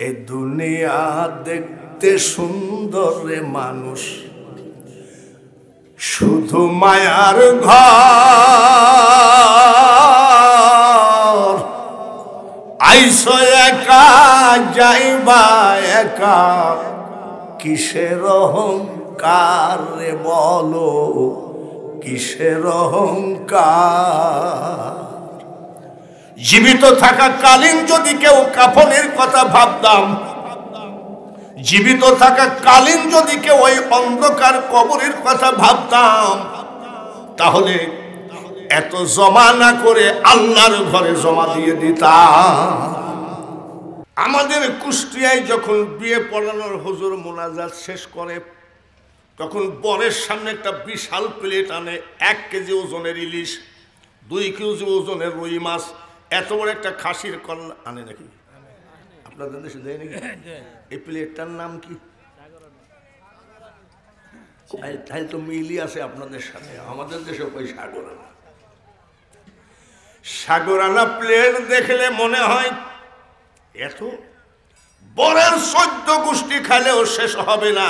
এ দুনিয়া দেখতে সুন্দর রে মানুষ, শুধু মায়ার ঘর। আইসো একা যাইবা একা, কিসের অহংকার রে বলো, কিসের অহংকার। জীবিত থাকা কালীন যদি কেউ কাফনের কথা ভাবতাম, জীবিত থাকা কালীন যদি কেউ ওই অন্ধকার কবরের কথা ভাবতাম, তাহলে এত জমা না করে আল্লাহর ঘরে জমা দিয়ে দিতাম। আমাদের কুষ্টিয়ায় যখন বিয়ে পড়ানোর হুজুর মোনাজাত শেষ করে, তখন বরের সামনে একটা বিশাল প্লেট আনে, 1 কেজি ওজনের ইলিশ, 2 কেজি ওজনের রুই মাছ, এত বড় একটা খাসির কল্লা আনে নাকি? আপনাদের দেশে দেয় নাকি? এই প্লেটটার নাম কি? তাই তো মিলি আছে আপনাদের সাথে, আমাদের দেশে ওই সাগরানা। সাগরানা প্লেট দেখলে মনে হয় এত বরের 14 গোষ্ঠী খাইলেও শেষ হবে না,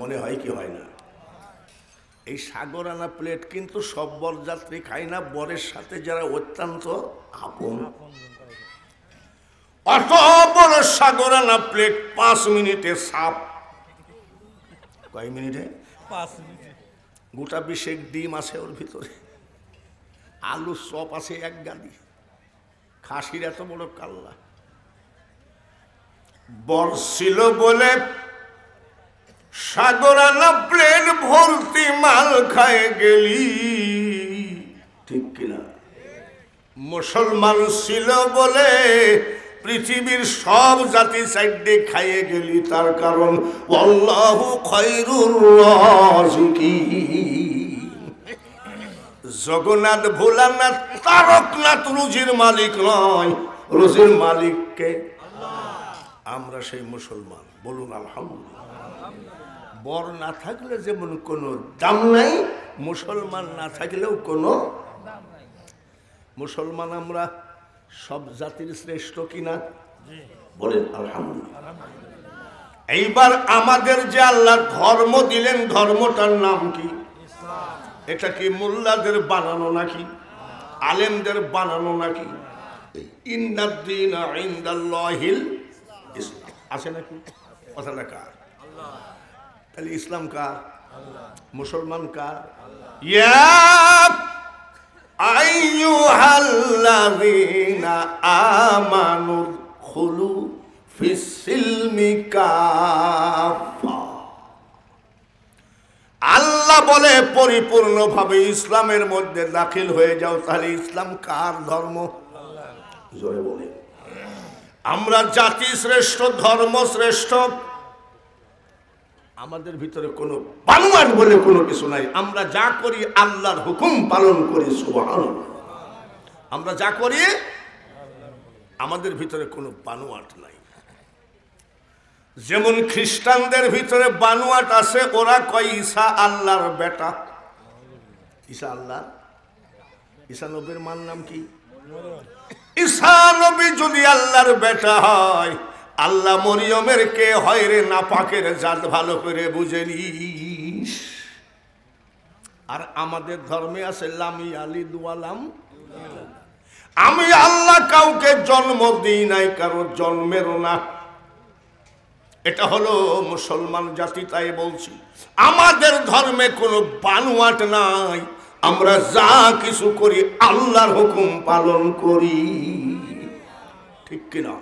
মনে হয় কি হয় না? এই সাগরানা প্লেট কিন্তু সব বরযাত্রী খায় না, বরের সাথে যারা অত্যন্ত আপন। অত বড় সাগরানা প্লেট 5 মিনিটে সাপ। কয় মিনিটে? 5 মিনিটে। গোটা 20 ডিম আছে ওর ভিতরে, আলু চপ আছে 1 গাদি, খাসির এত বড় কাল্লা। বর ছিল বলে সাগরানা প্লেট ভর্তি মাল খায় গেলি, ঠিক কিনা? মুসলমান ছিল বলে পৃথিবীর সব জাতি সাইডে খাইয়ে গেলি, তার কারণ আল্লাহু খায়রুর রাযিকিন। জগন্নাথ, ভোলানাথ, তারকনাথ রুজির মালিক নয়, রুজির মালিক কে? আমরা সেই মুসলমান, বলুন আলহামদুলিল্লাহ। বর না থাকলে যেমন কোনো দাম নাই, মুসলমান না থাকলেও কোনো মুসলমান আমরা সব জাতির শ্রেষ্ঠ কিনা? বলেন আলহামদুলিল্লাহ। এইবার আমাদের যে আল্লাহ ধর্ম দিলেন, ধর্মটার নাম কি? এটা কি মোল্লাদের বানানো নাকি, আলেমদের বানানো নাকি? ইন্নাদ-দীনা ইনদাল্লাহিল ইসলাম আছে নাকি? কথাটা কার? তাহলে ইসলাম কার? মুসলমান কার? ইয়া আইয়ুহাল্লাযীনা আমানু খুলু ফিস-সিলমি কাফা। আল্লাহ বলে পরিপূর্ণভাবে ইসলামের মধ্যে দাখিল হয়ে যাও। তাহলে ইসলাম কার ধর্ম? জোরে বলে। আমরা জাতি শ্রেষ্ঠ, ধর্ম শ্রেষ্ঠ, আমাদের ভিতরে কোনো বানোয়াট বলে কোনো কিছু নাই। আমরা যা করি আল্লাহর হুকুম পালন করি, সুবহানাল্লাহ। আমরা যা করি আমাদের ভিতরে কোনো বানোয়াট নাই। যেমন খ্রিস্টানদের ভিতরে বানোয়াট আছে, ওরা কয় ঈসা আল্লাহর বেটা। ঈসা আল্লাহ, ঈসা নবীর মার নাম কি? ঈসা নবী যদি আল্লাহর বেটা হয়, আল্লাহ মরিয়মের কে হয় রে নাপাকের জাত, ভালো করে বুঝে নিস। আর আমাদের ধর্মে আছে লামি আলি দুয়ালাম, আমি আল্লাহ কাউকে জন্ম দিই নাই, কারো জন্মেরও না। এটা হলো মুসলমান জাতি। তাই বলছি আমাদের ধর্মে কোনো বানোয়াট নাই, আমরা যা কিছু করি আল্লাহর হুকুম পালন করি, ঠিক কিনা?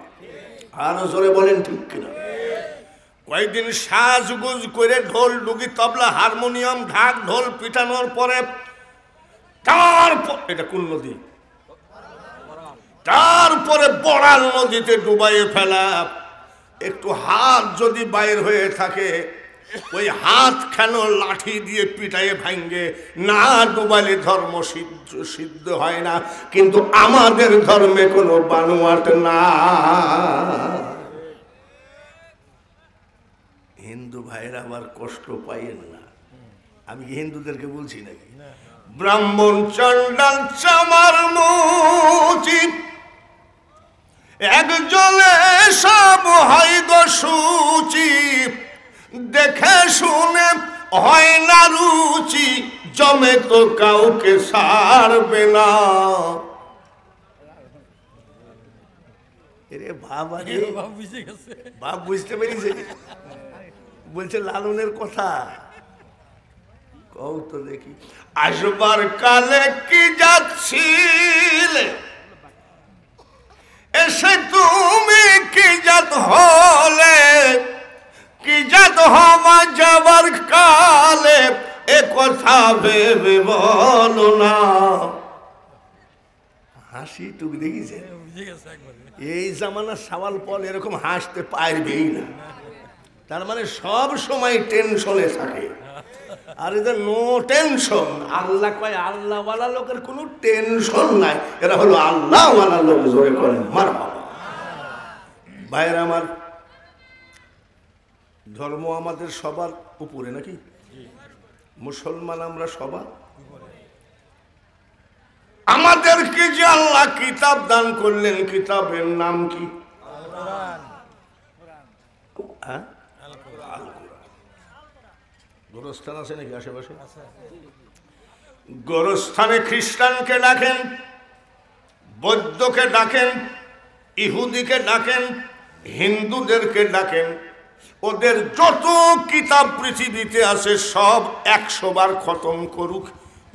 আর জোরে বলেন ঠিক কিনা? কয়েকদিন সাজগুজ করে ঢোল, ডুগি, তবলা, হারমোনিয়াম, ঢাক, ঢোল পিটানোর পরে তারপর এটা কোন নদী? তারপরে বড়াল নদীতে ডুবাইয়ে ফেলা। একটু হাত যদি বাইর হয়ে থাকে, ওই হাত কেন লাঠি দিয়ে পিটাইয়ে ভাঙ্গে না ডুবাইলে ধর্ম সিদ্ধ হয় না। কিন্তু আমাদের ধর্মে কোনো বানোয়াট না। হিন্দু ভাইরা আবার কষ্ট পাইয়েন না, আমি হিন্দুদেরকে বলছি নাকি? ব্রাহ্মণ, চণ্ডাল, চামার, মুচিত, এক জলে সব হয় সূচি দেখে শুনে হয় না রুচি জমে তো কাউকে ছাড়বে না এরে বাবা রে বাপ বুঝতে পেরেছে বলছে লালনের কথা কও তো দেখি আসবার কালে কি যাচ্ছিলে এসে তুমি কি জাত হলে কি জাত হওয়া যাবার কালে এ কথা ভেবে বলো না হাসি টুক দেখিছে এই জামানার সওয়াল পল এরকম হাসতে পারবেই না তার মানে সব সময় টেনশনে থাকে আর এদের নো টেনশন আল্লাহ কয় আল্লাহ ওয়ালা লোকের কোনো টেনশন নাই এরা হলো আল্লাহ ওয়ালা লোক জোরে করেন মারহাবা ভাইরা আমার ধর্ম আমাদের সবার উপরে নাকি মুসলমান আমরা সবার আমাদেরকে যে আল্লাহ কিতাব দান করলেন কিতাবের নাম কি হ্যাঁ গোরস্থান আছে নাকি আশেপাশে গোরস্থানে খ্রিস্টানকে ডাকেন বৌদ্ধকে ডাকেন ইহুদিকে ডাকেন হিন্দুদেরকে ডাকেন ওদের যত কিতাব পৃথিবীতে আছে সব 100 বার খতম করুক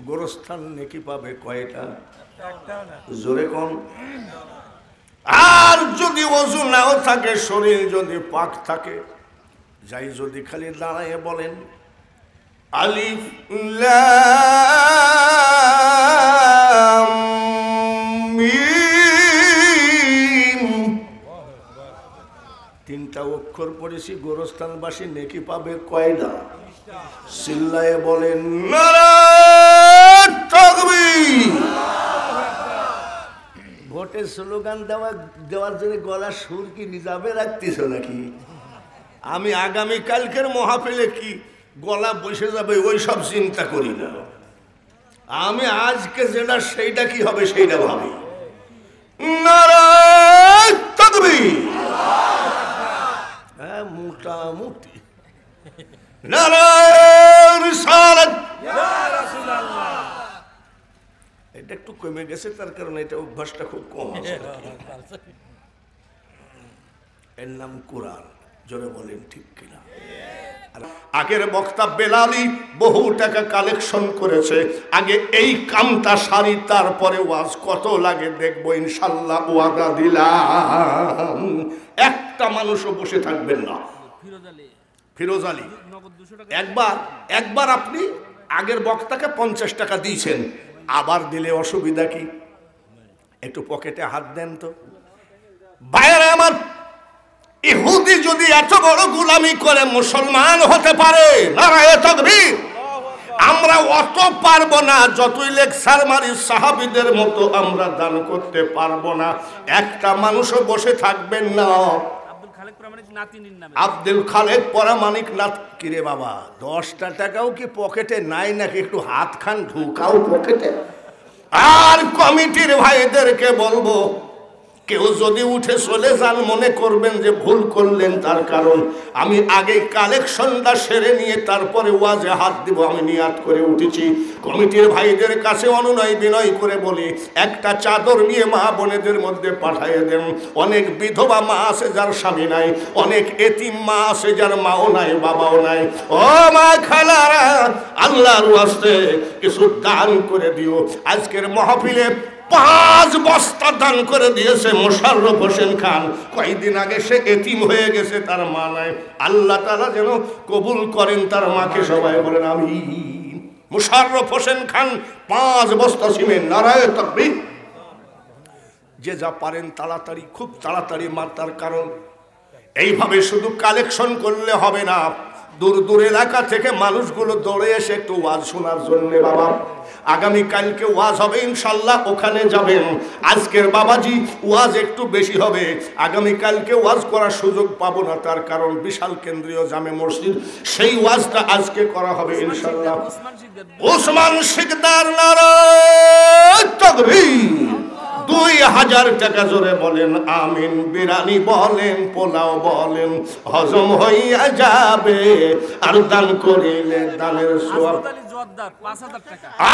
গোরস্থান নেকি পাবে কয়টা জোরে কোন আর যদি ওযু নাও থাকে শরীর যদি পাক থাকে যাই যদি খালি দাঁড়ায় বলেন আলিফ লাম মিম 3টা অক্ষর পড়েছি গোরস্থানবাসী নেকি পাবে কয়টা চিল্লায়ে বলেন নারায়ে তাকবীর ভোটের স্লোগান দেওয়ার জন্য গলার সুর কি নিজাবে রাখতেছ নাকি আমি আগামী কালকের মাহফিলে কি গলা বসে যাবে ওই সব চিন্তা করি না আমি আজকে যেটা সেইটা কি হবে সেইটা ভাবি নারায়ে তাকবীর হ্যাঁ মোটামুটি নারায়ে রিসালাত ইয়া রাসূলুল্লাহ এটা একটু কমে গেছে তার কারণে এটা অভ্যাসটা খুব কম আছে এর নাম কোরআন জোরে বলেন ঠিক কিনা আগের বক্তা বেলালি বহু টাকা কালেকশন করেছে আগে এই কামটা সারি তারপরে ওয়াজ কত লাগে দেখবো ইনশাআল্লাহ ওয়াদা দিলাম একটা মানুষও বসে থাকবেন না ফিরোজ আলী একবার আপনি আগের বক্তাকে 50 টাকা দিয়েছেন আবার দিলে অসুবিধা কি একটু পকেটে হাত দেন তো ভাইরা আমার ইহুদি যদি এত বড় গোলামি করে মুসলমান হতে পারে নারায়ে তাকবীর আমরা অত পারবো না যতই লেকচার মারি সাহাবীদের মতো আমরা দান করতে পারবো না একটা মানুষও বসে থাকবেন না আব্দুল খালেক পরামানিক নাথ কিরে বাবা 10টা টাকাও কি পকেটে নাই নাকি একটু হাত খান ঢুকাও পকেটে আর কমিটির ভাইদেরকে বলবো কেউ যদি উঠে চলে যান মনে করবেন যে ভুল করলেন তার কারণ আমি আগে কালেকশনটা সেরে নিয়ে তারপরে ওয়াজে হাত দিব আমি নিয়াত করে উঠেছি কমিটির ভাইদের কাছে অনুনয় বিনয় করে বলি একটা চাদর নিয়ে মা বোনেদের মধ্যে পাঠিয়ে দেন অনেক বিধবা মা আছে যার স্বামী নাই অনেক এতিম মা আছে যার মাও নাই বাবাও নাই ও মা খালারা আল্লাহর ওয়াস্তে কিছু দান করে দিও আজকের মাহফিলে 5 বস্তা দান করে দিয়েছে মোশাররফ হোসেন খান কয়েকদিন আগে সে এতিম হয়ে গেছে তার মা নাই আল্লাহ তাআলা যেন কবুল করেন তার মাকে সবাই বলেন আমিন মোশাররফ হোসেন খান 5 বস্তা সিমেন্ট নারায়ে তাকবীর যে যা পারেন তাড়াতাড়ি খুব তাড়াতাড়ি মাতার কারণ এইভাবে শুধু কালেকশন করলে হবে না দূর দূর এলাকা থেকে মানুষগুলো দৌড়ে এসে একটু ওয়াজ শোনার জন্য বাবা আগামী কালকে ওয়াজ হবে ইনশাআল্লাহ ওখানে যাবেন আজকের বাবাজি ওয়াজ একটু বেশি হবে আগামী কালকে ওয়াজ করার সুযোগ পাবো না তার কারণ বিশাল কেন্দ্রীয় জামে মসজিদ সেই ওয়াজটা আজকে করা হবে ইনশাআল্লাহ ওসমান শিকদার নারায়ে তাকবীর 2000 টাকা জোরে বলেন আমিন। বিরিয়ানি বলেন, পোলাও বলেন, হজম হইয়া যাবে। আর দান করিলে দানের সওয়াব।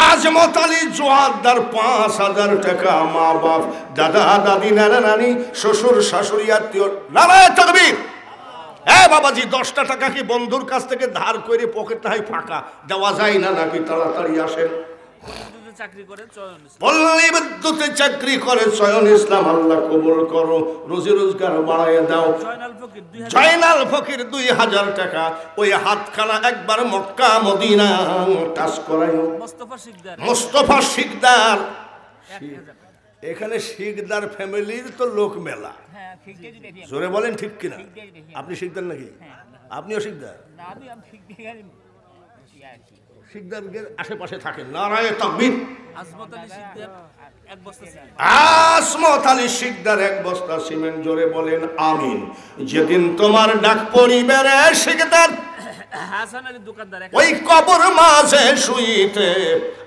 আজমত আলী জোয়ারদার 5000 টাকা। মা বাপ, দাদা দাদি, নানা নানি, শ্বশুর শাশুড়ি, আত্মীয়। নারায়ে তাকবীর। হ্যাঁ বাবাজি, 10টা টাকা কি বন্ধুর কাছ থেকে ধার করে পকেট নাই ফাঁকা দেওয়া যায় না নাকি? তাড়াতাড়ি আসেন। পল্লী বিদ্যুতে চাকরি করে চয়ন ইসলাম, আল্লাহ কবুল করো, রোজি রোজগার বাড়াইয়া দাও। জয়নাল ফকির 2000 টাকা। ওই হাতখানা একবার Mecca Medina touch করাইও। Mostafa Sikdar. এখানে শিকদার ফ্যামিলির তো লোক মেলা। জোরে বলেন ঠিক কিনা? আপনি শিকদার নাকি? আপনিও শিকদার? শিকদারের আশেপাশে থাকেন। নারায়ে তাকবীর। আসমত আলী শিকদার 1 বস্তা সিমেন্ট। জোরে বলেন আমিন। যেদিন তোমার ডাক পড়িবে রে শিকদার, ওই কবর মাঝে শুইতে,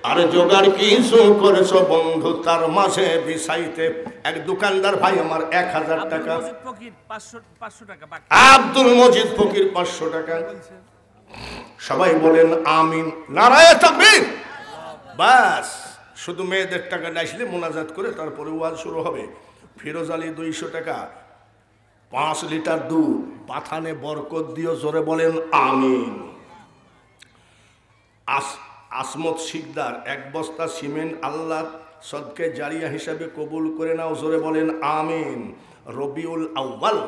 আর জোগাড় কিছু করেছো বন্ধু তার মাঝে বিছাইতে। এক দোকানদার ভাই আমার 1000 টাকা। আব্দুল মজিদ ফকির 500 টাকা। সবাই বলেন আমিন। নারায়ে তাকবীর। বাস, শুধু মেয়েদের টাকা ডাইসলে মোনাজাত করে তারপরে ওয়াজ শুরু হবে। ফিরোজ আলী 200 টাকা। 5 লিটার দুধ। পাথানে বরকত দিও। জোরে বলেন আমিন। আসমত শিকদার 1 বস্তা সিমেন্ট। আল্লাহ সদকে জারিয়া হিসাবে কবুল করে নাও। জোরে বলেন আমিন। রবিউল আউয়াল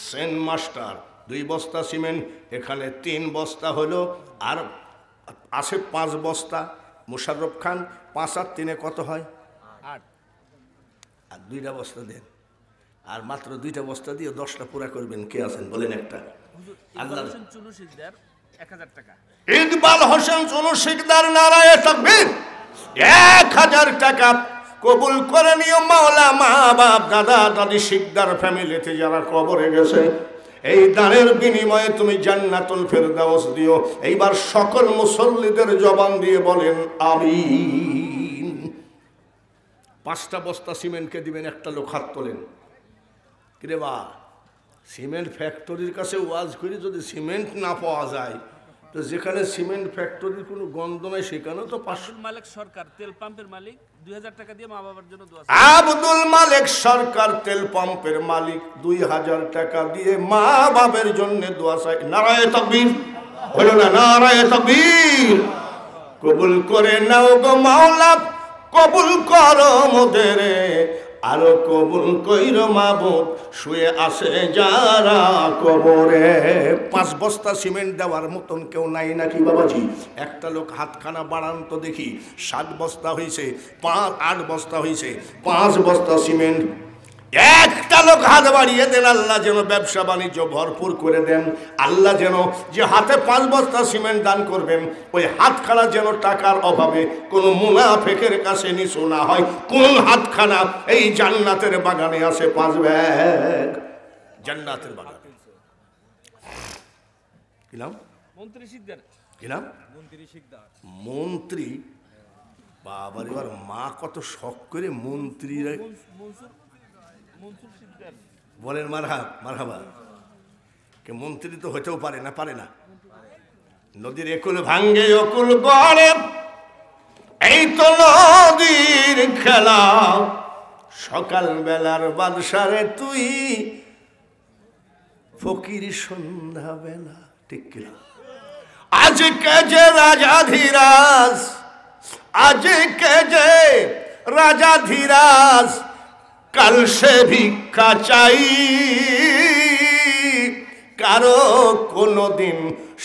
সেন মাস্টার 2 বস্তা সিমেন্ট। এখানে 3 বস্তা হলো, আর আছে 5 বস্তা। মুশাররফ খান 5 আর 3 কত হয়? 8। আর 2টা বস্তা দেন। আর মাত্র 2টা বস্তা দিয়ে 10টা পুরা করবেন। কে আছেন বলেন একটা? আল্লাহ। ইকবাল হোসেন চুনু শিকদার 1000 টাকা। ইকবাল হোসেন চুনু শিকদার। নারায়ে তাকবীর। 1000 টাকা কবুল করে নিও মাওলা। মা বাপ, দাদা দাদি, শিকদার ফ্যামিলিতে যারা কবরে গেছে, এই দানের বিনিময়ে তুমি জান্নাতুল ফেরদাউস দিও। এইবার সকল মুসল্লিদের জবান দিয়ে বলেন আমিন। 5টা বস্তা সিমেন্টকে দিবেন। একটা লোক হাত তোলেন। কিরে বা, সিমেন্ট ফ্যাক্টরির কাছে ওয়াজ করে যদি সিমেন্ট না পাওয়া যায়, তো যেখানে সিমেন্ট ফ্যাক্টরির কোনো গন্ধ নাই সেখানেও তো 500। মালিক সরকার তেল পাম্পের মালিক 2000 টাকা দিয়ে মা বাবার জন্য দোয়া। আব্দুল মালিক সরকার তেল পাম্পের মালিক 2000 টাকা দিয়ে মা বাবার জন্য দোয়া চাই। নারায়ে তাকবীর। হলো না? নারায়ে তাকবীর। কবুল করে নাও গো মাওলা, কবুল করো মোদের, আরো কবুল কইরো মাবুদ শুয়ে আসে যারা কবরে। 5 বস্তা সিমেন্ট দেওয়ার মতন কেউ নাই নাকি বাবাজি? একটা লোক হাতখানা বাড়ান তো দেখি। 7 বস্তা হয়েছে, 8 বস্তা হয়েছে, 5 বস্তা সিমেন্ট। একটা লোক হাত বাড়িয়ে দেন। আল্লাহ যেন ব্যবসা বাণিজ্য ভরপুর করে দেন। আল্লাহ যেন যে হাতে 5 বস্তা সিমেন্ট দান করবেন, ওই হাতখানা যেন টাকার অভাবে কোনো মুনাফিকের কাছে নিচু না হয়। কোন হাতখানা? এই জান্নাতের বাগানে আছে 5 ব্যাগ। জান্নাতের বাগান। কি নাম? মন্ত্রী শিকদার। কি নাম? মন্ত্রী শিকদার। মন্ত্রী। বাবার এবার মা কত শখ করে মন্ত্রীরা বলেন মারহাবা। কে মন্ত্রী তো হতেও পারে না, পারে না। নদীর একুল ভাঙ্গে অকুল গড়ে, এই তো নদীর খেলা। সকাল বেলার বাদশারে তুই, ফকির সন্ধ্যা বেলা। ঠিক কিনা? আজকে যে রাজাধিরাজ, আজকে যে রাজাধিরাজ, কাল সে ভিক্ষা চাই। কারো কোনদিন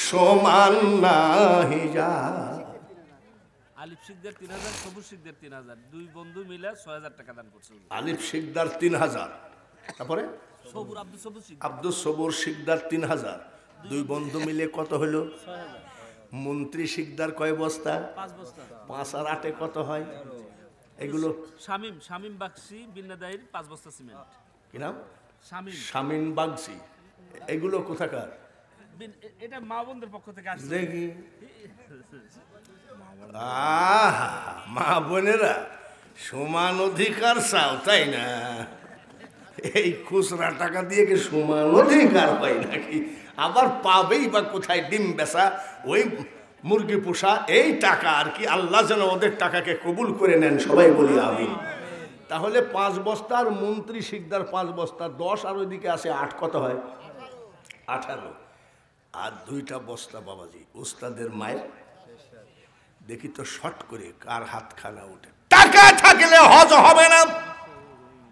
সমান নাহি যা। আলিফ শিকদার 3000, সবুজ শিকদার 3000, 2 বন্ধু মিলে 6000 টাকা দান করছে। আলিফ শিকদার 3000, তারপরে সবুর আব্দুল সবুর শিকদার, আব্দুল সবুর শিকদার 3000, 2 বন্ধু মিলে কত হলো? 6000। মন্ত্রী শিকদার কয় বস্তা? 5 বস্তা। 5 আর 8 কত হয়? এগুলো শামিম বাক্সি বিন্নাদাইর 5 বস্তা সিমেন্ট। কি নাম? শামিম বাগসি। এগুলো কোথাকার? এটা মা বোনদের পক্ষ থেকে আসছে। দেখি মা বোনেরা সমান অধিকার চাও, তাই না? এই খুচরা টাকা দিয়ে কি সমান অধিকার হয় নাকি? আবার পাবেই বা কোথায়? ডিম বেচা, ওই মুরগি পোষা, এই টাকা আর কি। আল্লাহ যেন ওদের টাকাকে কবুল করে নেন, সবাই বলি আমিন। তাহলে 5 বস্তার মন্ত্রী শিকদার 5 বস্তা 10, আর ওইদিকে আছে 8, কত হয়? 18। আর 2টা বস্তা বাবাজি ওস্তাদের মায়ের। দেখি তো শর্ট করে কার হাতখানা উঠে। টাকা থাকলে হজ হবে না।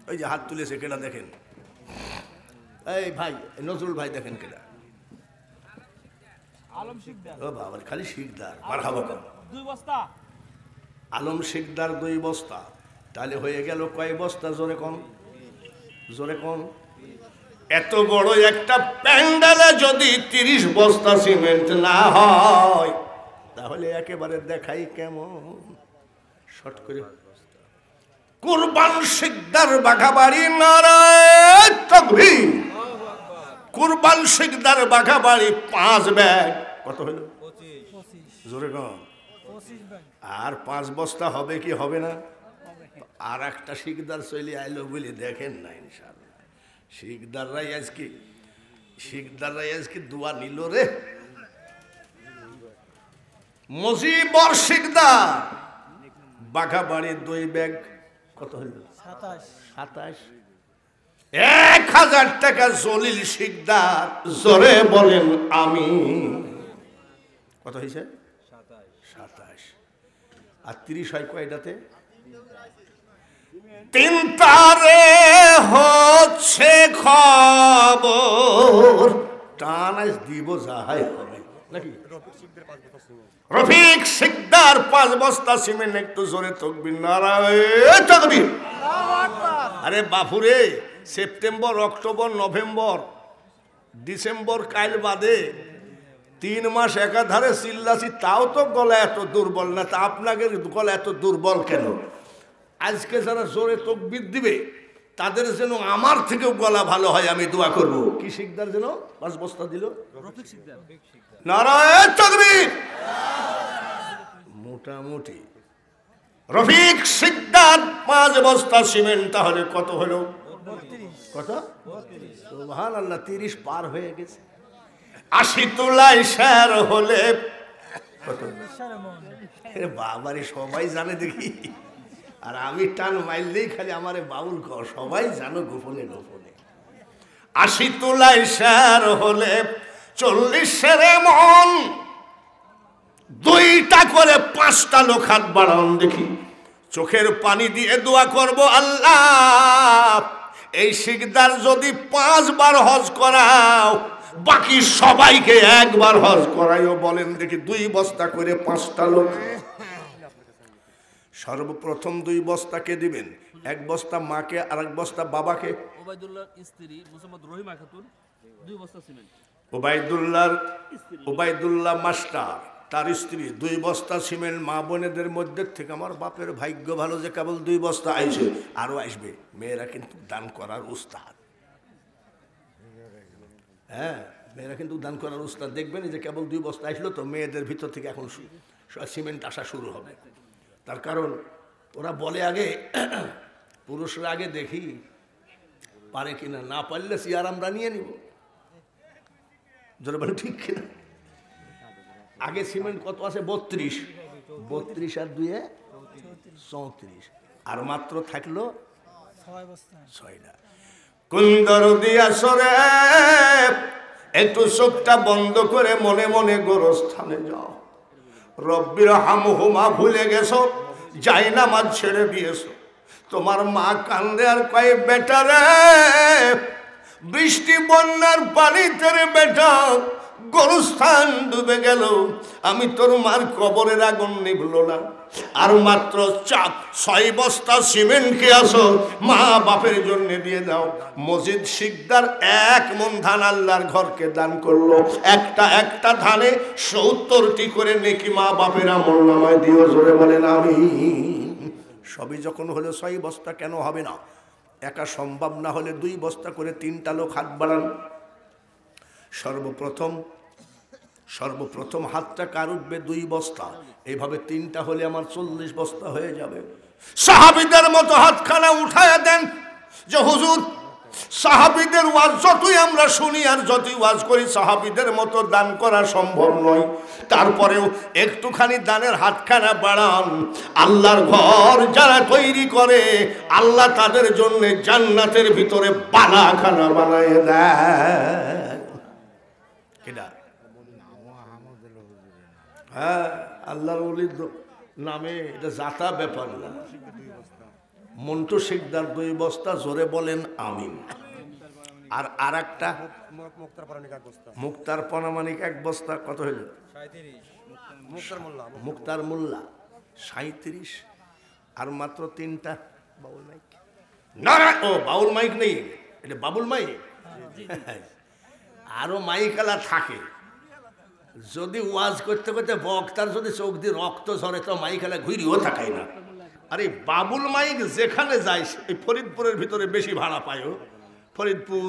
ওই যে হাত তুলেছে কেনা দেখেন, এই ভাই নজরুল ভাই দেখেন কেনা। ও বাবা, খালি শিকদার মারহাবা কর। 2 বস্তা আলম শিকদার 2 বস্তা, তাহলে হয়ে গেল কয় বস্তা? জোরে কোন, জোরে কোন। এত বড় একটা প্যান্ডেলে যদি 30 বস্তা সিমেন্ট না হয়, তাহলে একেবারে দেখাই কেমন। শর্ট করে কুরবান শিকদার বাঘাবাড়ি, নারায়ে তাকবীর। কুরবান শিকদার বাঘাবাড়ি 5 ব্যাগ, কত হলো? 25। জোরে কম। আর 5 বস্তা হবে কি হবে না? আর একটা শিকদার চলে আইলো বলে দেখেন না, ইনশাআল্লাহ শিকদাররাই আজকে দোয়া নিল রে। মুজিবর শিকদার বাঘাবাড়ির 2 ব্যাগ, কত হইল? 27। 1000 টাকা জলিল শিকদার, জোরে বলেন আমি। কত হয়েছে? 27। আর 30 হয় কয়টাতে? 3 তারে হচ্ছে খবর, টান আজ দিব যাহাই হবে নাকি? রফিক শিকদার 5 বস্তা সিমেন্ট, একটু জোরে তাকবীর, নারায়ে তাকবীর। আরে বাপুরে, সেপ্টেম্বর, অক্টোবর, নভেম্বর, ডিসেম্বর কাইল বাদে 3 মাস একাধারে চিল্লাছি, তাও তো গলা এত দুর্বল না। তা আপনাদের গলা এত দুর্বল কেন? আজকে যারা জোরে তাকবীর দিবে তাদের যেন আমার থেকেও গলা ভালো হয়, আমি দোয়া করব। কি শিকদার যেন 5 বস্তা দিল? রফিক শিকদার। নারায়ে তাকবীর। মোটামুটি রফিক শিকদার 5 বস্তা সিমেন্ট, তাহলে কত হলো? 32। কত? সুবহানাল্লাহ, 30 পার হয়ে গেছে। 80 তোলায় শের হলে কত? বাবারে, সবাই জানে দেখি। আর আমি টান মাইলেই খালি আমারে বাউল কর, সবাই জানো গোপনে গোপনে। 80 তোলায় শের হলে 40 মন, 2টা করে 5টা লোক হাত বাড়ান দেখি। চোখের পানি দিয়ে দোয়া করব, আল্লাহ এই শিকদার যদি 5 বার হজ করাও, বাকি সবাইকে একবার হজ করাইও। বলেন দেখি, 2 বস্তা করে 5টা লোক। সর্বপ্রথম 2 বস্তাকে দিবেন, 1 বস্তা মাকে আর 1 বস্তা বাবাকে। ওবাইদুল্লাহর স্ত্রী মুহাম্মদ রহিমা খাতুন 2 বস্তা সিমেন্ট। ওবাইদুল্লাহ মাস্টার, তার স্ত্রী 2 বস্তা সিমেন্ট। মা বোনেদের মধ্যে থেকে আমার বাপের ভাগ্য ভালো যে কেবল 2 বস্তা আইছে, আরো আসবে। মেয়েরা কিন্তু দান করার উস্তাদ। হ্যাঁ, মেয়েরা কিন্তু দান করার উস্তাদ। দেখবেন যে কেবল 2 বস্তা আসলো, তো মেয়েদের ভিতর থেকে এখন সিমেন্ট আসা শুরু হবে। তার কারণ ওরা বলে আগে, পুরুষরা আগে দেখি পারে কিনা, না পারলে চেয়ার আমরা নিয়ে নিব। জোরে বলে ঠিক কিনা? আগে সিমেন্ট কত আছে? 32। 32 আর 2 34, আর মাত্র থাকলো 6টা। কুন্দর দিয়া সরে একটু চোখটা বন্ধ করে মনে মনে গোরস্থানে যাও। রব্বির হামহুমা ভুলে গেছো, যাই না মা ছেড়ে দিয়েছো। তোমার মা কান্দে আর কয়, বেটা রে, বৃষ্টি বন্যার পানিতে রে বেটা গোরস্থান ডুবে গেল, আমি তোর মার কবরের আগুন নিভলো না। আর মাত্র 6 বস্তা সিমেন্ট কে আসো, মা বাপের জন্য দিয়ে দাও। মসজিদ শিকদার 1 মন ধান আল্লাহর ঘরকে দান করলো। একটা ধানে 70টি করে নেকি মা বাপের আমল নামায় দিও। জোরে বলেন আমিন। সবই যখন হলো 6 বস্তা, কেন হবে না? একা সম্ভব না হলে 2 বস্তা করে 3টা লোক হাত বাড়ান। সর্বপ্রথম হাতটা কার উঠবে? 2 বস্তা। এইভাবে 3টা হলে আমার 40 বস্তা হয়ে যাবে। সাহাবীদের মতো হাতখানা উঠায়া দেন যে হুজুর সাহাবীদের ওয়াজ যতই আমরা শুনি আর যতই ওয়াজ করি সাহাবীদের মতো দান করা সম্ভব নয়, তারপরেও একটুখানি দানের হাতখানা বাড়ান। আল্লাহর ঘর যারা তৈরি করে আল্লাহ তাদের জন্য জান্নাতের ভিতরে বালাখানা বানায় দেয়। কেডা? হ্যাঁ, আল্লাহর ওলির নামে এটা জাতা ব্যাপার না। মন্টু শিকদার 2 বস্তা, জোরে বলেন আমিন। আর আরেকটা মুক্তার পরামানিক 1 বস্তা, কত হইল? মুক্তার মোল্লা 37। আর মাত্র 3টা বাউল মাইক। না ও বাউল মাইক নেই, এটা বাবুল মাইক। আরো মাইকালা থাকে, যদি ওয়াজ করতে করতে বক্তার যদি চোখ দিয়ে রক্ত ঝরে তো মাইকালা ঘুরিও থাকায় না। আরে বাবুল মাইক যেখানে যায়, এই ফরিদপুরের ভিতরে বেশি ভাড়া পায়, ফরিদপুর,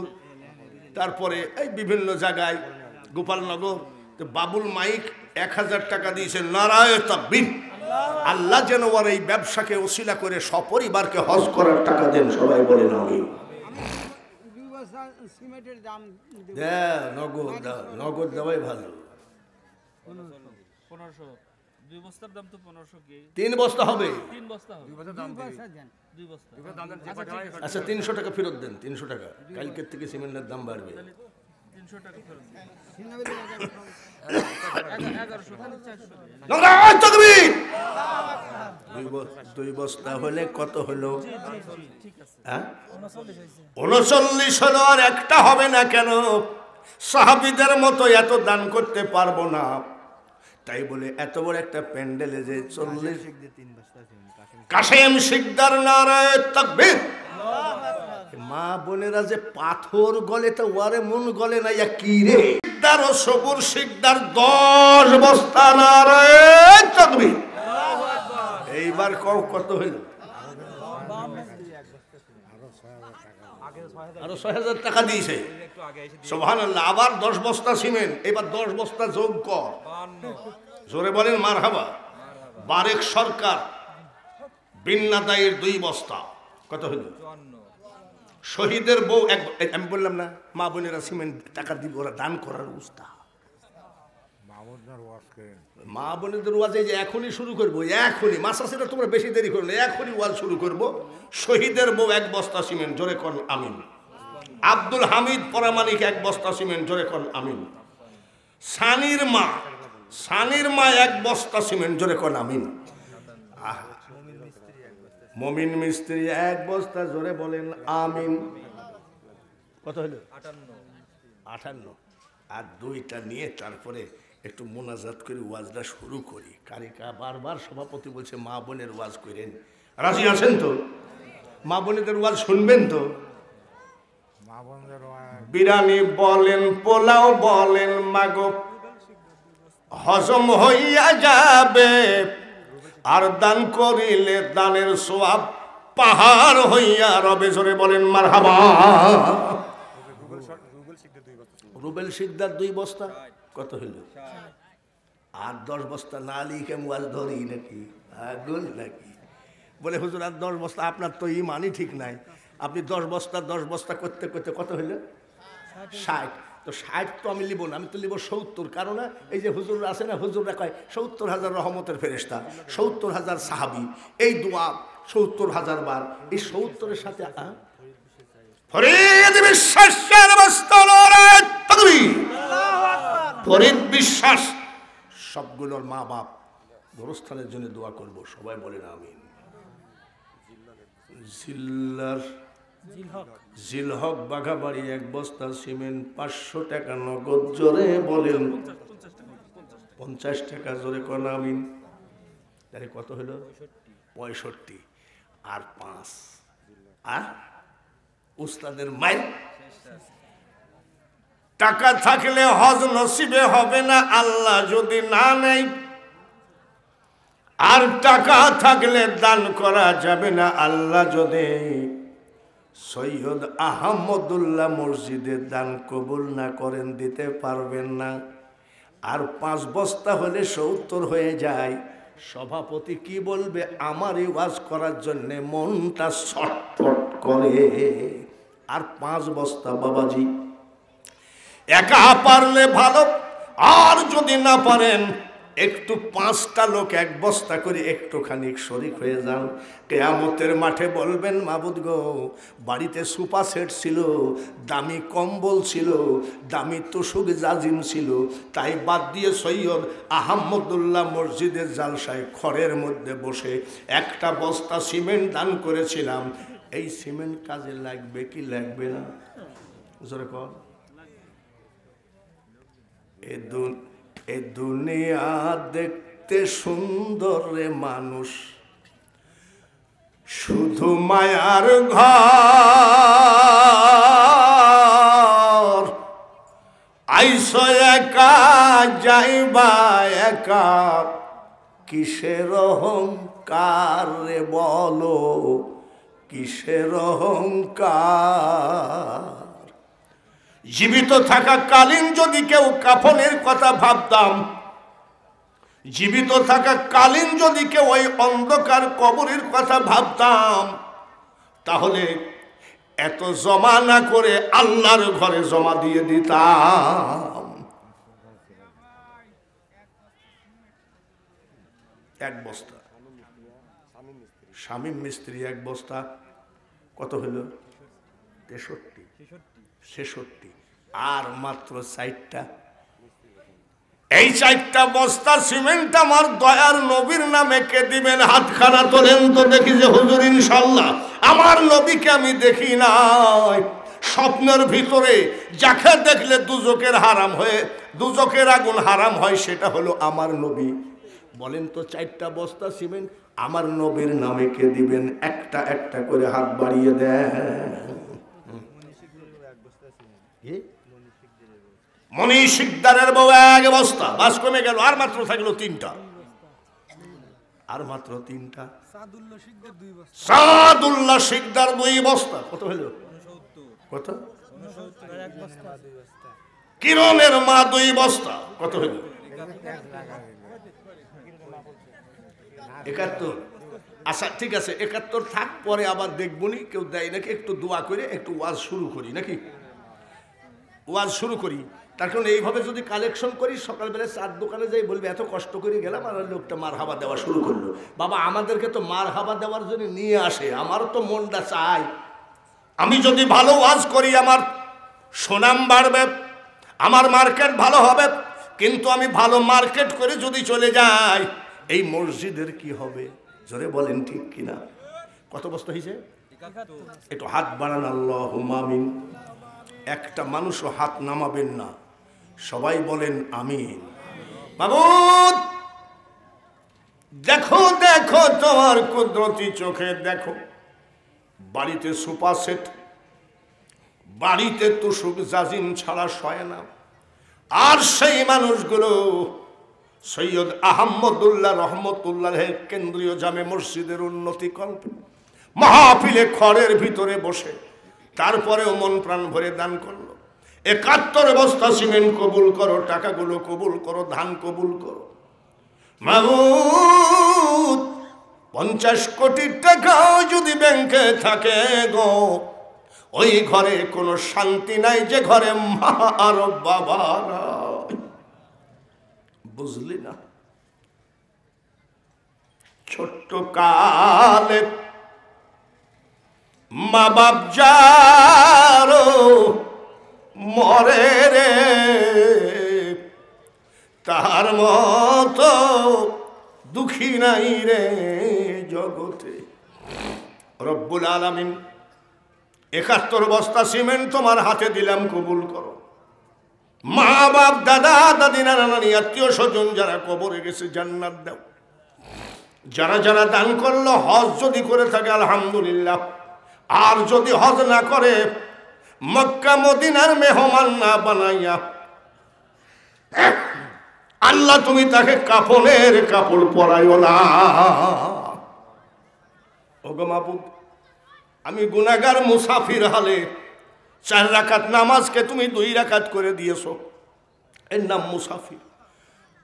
তারপরে এই বিভিন্ন জায়গায়, গোপালনগর। তো বাবুল মাইক 1000 টাকা দিয়েছে, নারায়ে তাকবীর। আল্লাহ যেন ওর এই ব্যবসাকে ওসিলা করে সপরিবারকে হজ করার টাকা দেন, সবাই বলেন আমিন। নগদ দেওয়াই ভালো। 2 বস্তার দাম তো 1500 কি? 3 বস্তা হবে। 3 বস্তা হবে। 2 বস্তা দাম দেন। 2 বস্তা। আচ্ছা 300 টাকা ফেরত দেন, 300 টাকা। কালকের থেকে সিমেন্টের দাম বাড়বে। 300 টাকা ফেরত দেন। 2 বস্তা হলে কত হলো? ঠিক আছে। হ্যাঁ 39 হলো। আর একটা হবে না কেন? সাহাবীদের মতো এত দান করতে পারবো না, তাই বলে এত বড় একটা প্যান্ডেলে যে 40 কাশেম শিকদার, নারায়ে তাকবীর। মা বোনেরা যে পাথর গলে তো ওয়ারে মন গলে না, ইয়া কি রে? শিকদার ও সবুর শিকদার 10 বস্তা, নারায়ে তাকবীর। এইবার কত হইল? আরো 6000 টাকা দিয়েছে, সুবহানাল্লাহ। আবার 10 বস্তা সিমেন্ট, এবার 10 বস্তা যোগ কর, জোরে বলেন মারহাবা। বারেক সরকার বিন্নাদাইয়ের 2 বস্তা, কত হইল? শহীদের বউ আমি বললাম না, মা বোনেরা সিমেন্ট টাকা দিব, ওরা দান করার উস্তাদ। মা বোনেদের ওয়াজ এই যে এখনই শুরু করবো, এখনই। মাসাসিরা তোমরা বেশি দেরি করো না, এখনই ওয়াজ শুরু করবো। শহীদের বউ 1 বস্তা সিমেন্ট, জোরে কর আমিন। আব্দুল হামিদ পরামানিক 1 বস্তা সিমেন্ট, জোরে কর আমিন। সানির মা 1 বস্তা সিমেন্ট, জোরে কর আমিন। মমিন মিস্ত্রি 1 বস্তা, জোরে বলেন আমিন। কত হলো? 58। আর 2টা নিয়ে তারপরে একটু মোনাজাত করে ওয়াজটা শুরু করি। কারিকা বারবার সভাপতি বলছে মা বোনের ওয়াজ করেন, রাজি আছেন তো? মা বোনেদের ওয়াজ শুনবেন তো? বিরিয়ানি বলেন, পোলাও বলেন, মাগো হজম হইয়া যাবে। আর দান করিলে দানের সওয়াব পাহাড় হইয়া রবে, জোরে বলেন মারহাবা। রুবেল শিকদার 2 বস্তা, কত হইল? আর 10 বস্তা না লিখে ওয়াজ ধরি নাকি? আগুন নাকি? বলে হুজুর আর 10 বস্তা, আপনার তো ইমানই ঠিক নাই। আপনি 10 বস্তা করতে করতে কত হইল? 60। তো 60 তো আমি লিব না, আমি তো লিব 70। কারণ এই যে হুজুর আছে না, হুজুররা কয় 70,000 রহমতের ফেরেশতা, 70,000 সাহাবী, এই দোয়া 70,000 বার। এই 70-এর সাথে ফরিদ বিশ্বাসের ফরিদ বিশ্বাস সবগুলোর মা বাপ গোরস্থানের জন্য দোয়া করব, সবাই বলেন আমিন। জিলহক বাঘাবাড়ি 1 বস্তা সিমেন্ট, 500 টাকা নগদ, জোরে বলেন 50 টাকা, জোরে কোন আমিন। তাহলে কত হলো? 65। আর 5 আর উস্তাদের মাইল। টাকা থাকলে হজ নসিবে হবে না আল্লাহ যদি না নেয়, আর টাকা থাকলে দান করা যাবে না আল্লাহ যদি সৈয়দ আহমদুল্লাহ মসজিদের দান কবুল না করেন, দিতে পারবেন না। আর 5 বস্তা হলে 70 হয়ে যায়, সভাপতি কি বলবে আমার এই ওয়াজ করার জন্য মনটা ছটফট করে। আর 5 বস্তা বাবাজি, একা পারলে ভালো, আর যদি না পারেন একটু 5টা লোক 1 বস্তা করে একটুখানি শরিক হয়ে যান। কিয়ামতের মাঠে বলবেন মাবুদ গো, বাড়িতে সোফা সেট ছিল, দামি কম্বল ছিল, দামি তোষক জাজিম ছিল, তাই বাদ দিয়ে সৈয়দ আহমদুল্লাহ মসজিদের জালসায় খড়ের মধ্যে বসে 1টা বস্তা সিমেন্ট দান করেছিলাম। এই সিমেন্ট কাজে লাগবে কি লাগবে না? জোরে কর। এ দুনিয়া দেখতে সুন্দর রে মানুষ, শুধু মায়ার ঘর। আইসো একা যাইবা একা, কিসের অহংকার রে বলো, কিসের অহংকার। জীবিত থাকা কালীন যদি কেউ কাফনের কথা ভাবতাম, জীবিত থাকা কালীন যদি কেউ ওই অন্ধকার কবরের কথা ভাবতাম, তাহলে এত জমা না করে আল্লাহর ঘরে জমা দিয়ে দিতাম। 1 বস্তা শামীম মিস্ত্রি 1 বস্তা কত হলো? 63। আর মাত্র 4টা। এই 4টা বস্তা সিমেন্ট আমার দয়ার নবীর নামে কে দিবেন? হাতখানা তোলেন তো দেখি যে হুজুর ইনশাআল্লাহ আমার নবীকে আমি দেখি নাই। স্বপ্নের ভিতরে যাকে দেখলে দুজকের আগুন হারাম হয়, সেটা হলো আমার নবী। বলেন তো 4টা বস্তা সিমেন্ট আমার নবীর নামে কে দিবেন? একটা একটা করে হাত বাড়িয়ে দেন। মনি শিকদারের বউ 1 বস্তা, বাস কমে গেল, আর মাত্র থাকলো 3টা। আর মাত্র 3টা। সাদুল্লাহ শিকদার 2 বস্তা, কত হলো? কত? কিরণের মা 2 বস্তা, কত হলো? 71। আচ্ছা ঠিক আছে, 71 থাক, পরে আবার দেখবনি কেউ দেয় নাকি। একটু দোয়া করে একটু ওয়াজ শুরু করি নাকি? ওয়াজ শুরু করি। তার কারণ এইভাবে যদি কালেকশন করি, সকালবেলা 4 দোকানে যাই বলবে এত কষ্ট করে গেলাম, আর লোকটা মার হাবা দেওয়া শুরু করলো। বাবা, আমাদেরকে তো মার হাবা দেওয়ার জন্য নিয়ে আসে, আমারও তো মনটা চাই। আমি যদি ভালো ওয়াজ করি আমার সুনাম বাড়বে, আমার মার্কেট ভালো হবে। কিন্তু আমি ভালো মার্কেট করে যদি চলে যাই, এই মসজিদের কি হবে? জোরে বলেন ঠিক কিনা? কত বস্তা হয়েছে? একটু হাত বাড়ান, আল্লাহুম্মা আমিন। একটা মানুষও হাত নামাবেন না, সবাই বলেন আমিন। মাবুদ দেখো দেখো তোমার কুদরতি চোখে দেখো, বাড়িতে সোফা সেট, বাড়িতে তোষক জাজিম ছাড়া শয় না। আর সেই মানুষগুলো সৈয়দ আহমদুল্লাহ রহমতুল্লাহের কেন্দ্রীয় জামে মসজিদের উন্নতি কল্পে মাহফিলে খড়ের ভিতরে বসে তারপরেও মন প্রাণ ভরে দান করলো। 71 বস্তা সিমেন্ট কবুল করো, টাকাগুলো কবুল করো, ধান কবুল করো। মাবুদ 50 কোটি টাকাও যদি ব্যাংকে থাকে গো, ওই ঘরে কোনো শান্তি নাই যে ঘরে মা আর বাবা নাই। বুঝলি না? ছোট্ট কালে মা বাপ যারো মরে রে, তার মতো দুঃখী নাই রে জগতে। রব্বুল আলামিন 71 বস্তা সিমেন্ট তোমার হাতে দিলাম, কবুল করো। মা বাপ দাদা দাদি নানা নানি আত্মীয় স্বজন যারা কবরে গেছে জান্নাত দাও। যারা যারা দান করলো, হজ যদি করে থাকে আলহামদুলিল্লাহ, আর যদি হজ না করে মক্কা মদিনার মেহমান না বানাইয়া আল্লাহ তুমি তাকে কাফনের কাপড় পরাইও না। ওগো মাবুদ, আমি গুনাহগার মুসাফির হালে 4 রাকাত নামাজকে তুমি 2 রাকাত করে দিয়েছো, এর নাম মুসাফির।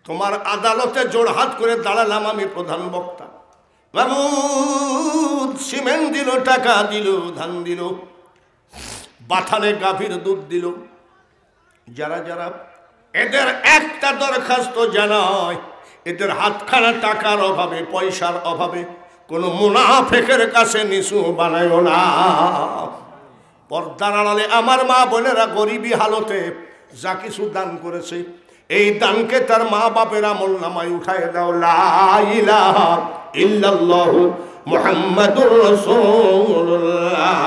তোমার আদালতে জোড়হাত করে দাঁড়ালাম আমি প্রধান বক্তা। বাবু সিমেন্ট দিল, টাকা দিল, ধান দিল, বাথানে গাভীর দুধ দিল। যারা যারা এদের একটা দরখাস্ত জানায়, এদের হাতখানা টাকার অভাবে, পয়সার অভাবে কোন মুনাফেকের কাছে নিচু বানায় না। পর্দার আড়ালে আমার মা বোনেরা গরিবী হালতে যা কিছু দান করেছে, এই দানকে তার মা বাপের আমল নামায় উঠায় দাও। লা ইলাহা ইল্লাল্লাহ মুহাম্মাদুর রাসূলুল্লাহ।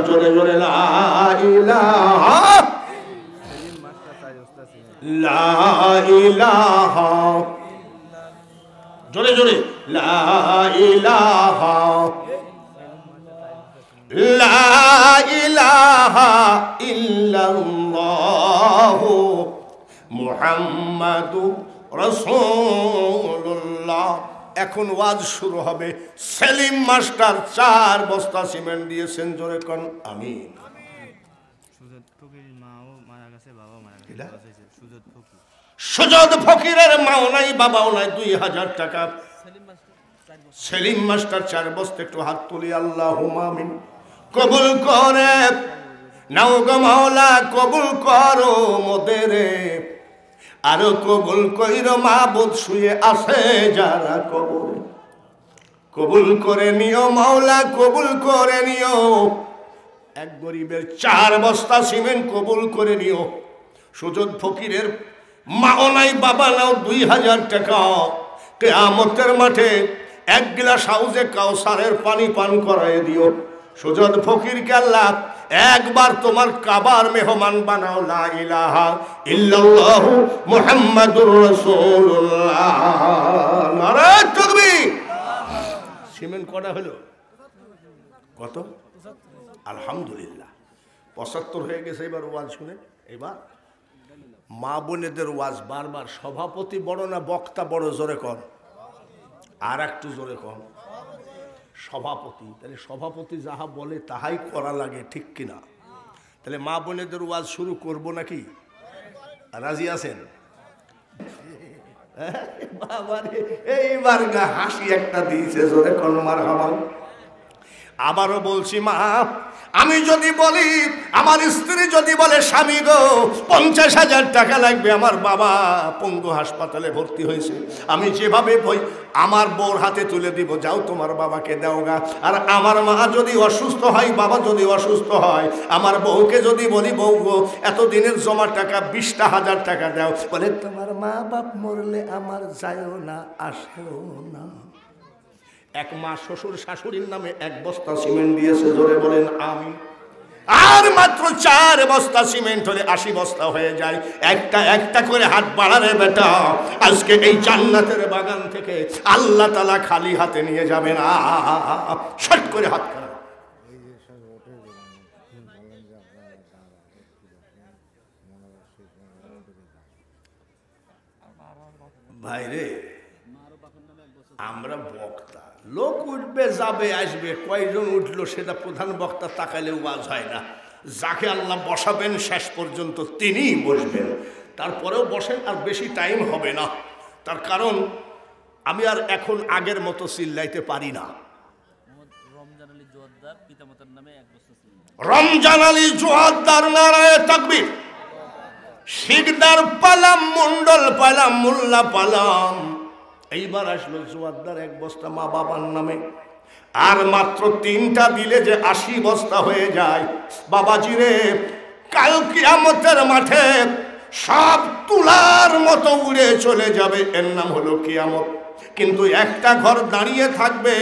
জোরে জোরে লা ইলাহা, লা ইলাহা, জোরে জোরে লা ইলাহা, লা ইলাহা ইল্লাল্লাহ মুহাম্মাদুর রাসূলুল্লাহ। এখন ওয়াজ শুরু হবে। সেলিম মাস্টার 4 বস্তা সিমেন্ট দিয়েছেন, জোরে কোন আমিন। সুজদ ফকিরের মাও নাই, বাবাও নাই, 2000 টাকা। সেলিম মাস্টার 4 বস্তা, একটু হাত তুলি আল্লাহুম্মা আমিন। কবুল করে নাও গো মাওলা, কবুল করো মোদেরে, আরো কবুল কইরো মাবুদ শুয়ে আছে যারা কবরে। কবুল করে নিও মাওলা, কবুল করে নিও। এক গরিবের 4 বস্তা সিমেন্ট কবুল করে নিও। সুজদ ফকিরের মাও নাই, বাবা নাও, 2000 টাকা। কিয়ামতের মাঠে 1 গ্লাস হাউজে কাউসারের পানি পান করায় দিও। সুজদ ফকিরকে আল্লাহ একবার তোমার কাবার মেহমান বানাও। লা ইলাহা ইল্লাল্লাহ মুহাম্মাদুর রাসূলুল্লাহ। নারে তাকবীর। সিমেন্ট কটা হলো? কত? আলহামদুলিল্লাহ 75 হয়ে গেছে। এবার ওয়াজ শুনে, এবার মা বোনেদের ওয়াজ বারবার। সভাপতি বড় না বক্তা বড়? জোরে কর, আর একটু জোরে কর। সভাপতি, তাহলে সভাপতি যাহা বলে তাহাই করা লাগে, ঠিক কিনা? তাহলে মা বোনেদের ওয়াজ শুরু করব নাকি? রাজি আছেন? বাবারে এইবার গা হাসি একটা দিয়েছে, জোরে কোন মারহাবা। আবারও বলছি মা, আমি যদি বলি, আমার স্ত্রী যদি বলে স্বামী গো 50,000 টাকা লাগবে, আমার বাবা পঙ্গু হাসপাতালে ভর্তি হয়েছে, আমি যেভাবে বই আমার বউর হাতে তুলে দিব, যাও তোমার বাবাকে দাও গা। আর আমার মা যদি অসুস্থ হয়, বাবা যদি অসুস্থ হয়, আমার বউকে যদি বলি বউ গো এতদিনের জমা টাকা 20,000 টাকা দাও, বলে তোমার মা বাপ মরলে আমার যায়ও না, আসেও না। এক মা শ্বশুর শাশুড়ির নামে 1 বস্তা সিমেন্ট দিয়েছে, জোরে বলেন আমি। আর মাত্র 4 বস্তা সিমেন্ট হলে 80 বস্তা হয়ে যায়। একটা একটা করে হাত বাড়ারে বেটা, আজকে এই জান্নাতের বাগান থেকে আল্লাহ তাআলা খালি হাতে নিয়ে যাবে না। শট করে হাত করা। ভাইরে আমরা বক্তা, লোক উঠবে যাবে আসবে, কয়জন উঠলো সেটা প্রধান বক্তা তাকালে ওয়াজ হয় না। যাকে আল্লাহ বসাবেন শেষ পর্যন্ত তিনিই বসবেন, তারপরেও বসেন, আর বেশি টাইম হবে না। তার কারণ আমি আর এখন আগের মতো চিল্লাইতে পারি না। রমজান আলী জোয়ারদার পিতামাতার নামে 1 বস্তা সিমেন্ট। রমজান আলী জোয়ারদার, নারায়ে তাকবীর। শিকদার পালাম, মন্ডল পালাম, মোল্লা পালাম। এইবার আসলো জোয়ারদার 1 বস্তা মা বাবার নামে। আর মাত্র 3টা দিলে যে 80 বস্তা হয়ে যায়। বাবাজি রে, কাল কিয়ামতের মাঠে সব তুলার মতো উড়ে চলে যাবে, এর নাম হলো কিয়ামত। কিন্তু একটা ঘর দাঁড়িয়ে থাকবে,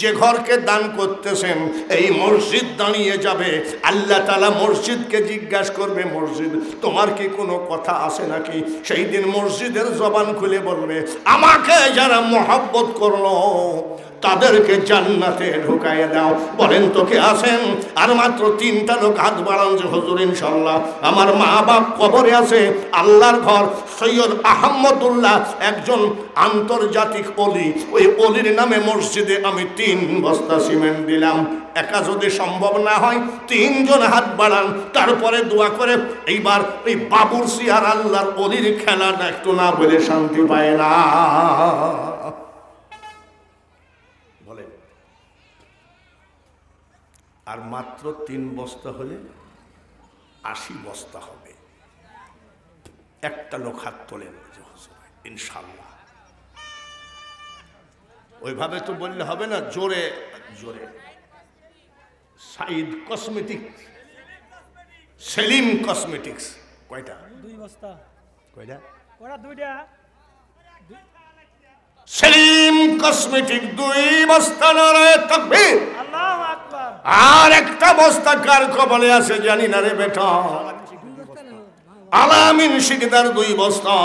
যে ঘরকে দান করতেছেন এই মসজিদ দাঁড়িয়ে যাবে। আল্লাহ তাআলা মসজিদকে জিজ্ঞাসা করবে, মসজিদ তোমার কি কোনো কথা আছে নাকি? সেই দিন মসজিদের জবান খুলে বলবে, আমাকে যারা মহব্বত করলো তাদেরকে জান্নাতে ঢুকাইয়ে দাও। বলেন তো কে আছেন? আর মাত্র 3টা লোক হাত বাড়ান যে হুজুর ইনশাআল্লাহ আমার মা বাপ কবরে আছে, আল্লাহর ঘর সৈয়দ আহমদুল্লাহ একজন আন্তর্জাতিক অলি, ওই অলির নামে মসজিদে আমি 3 বস্তা সিমেন্ট দিলাম। একা যদি সম্ভব না হয় 3 জন হাত বাড়ান, তারপরে দোয়া করে এইবার এই বাবুরসি আর আল্লাহর অলির খেলাটা একটু না বলে শান্তি পায় না। বলেন, আর মাত্র 3 বস্তা হলে 80 বস্তা হবে। একটা লোক হাত তোলেন ইনশাআল্লাহ। ওইভাবে তো বললে হবে না, জোরে জোরে। সাইদ কসমেটিক, সেলিম কসমেটিক্স কয়টা? 2 বস্তা। কয়টা? ওরা 2টা। সেলিম কসমেটিক 2 বস্তা, নারায়ে তাকবীর, আল্লাহু আকবার। আর একটা বস্তা কার কবলে আছে জানি না রে বেটা। আলামিন শিকদার 2 বস্তা।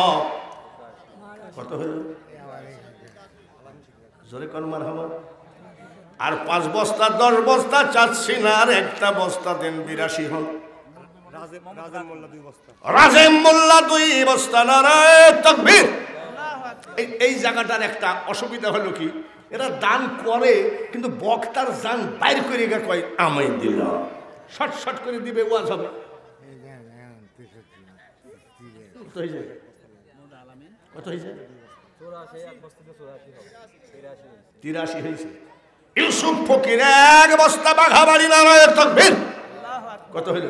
কত হলো? জোরে কোন মারহাবা। আর 5 বস্তা 10 বস্তা চাচ্ছি না, আর একটা বস্তা দেন 82 হল। রাজেম মোল্লা 2 বস্তা, নারায়ে তাকবীর। এই জায়গাটার একটা অসুবিধা হলো কি, এরা দান করে কিন্তু বক্তার জান বাইর করে কয় আমায় দিল, শর্ট শর্ট করে দিবে, ওয়াজ হবে। কত হয়েছে? 83 হয়েছে। ইউসুফ ফকির 1 বস্তা বাঘাবাড়ি, নারায়ে তাকবীর। কত হইল?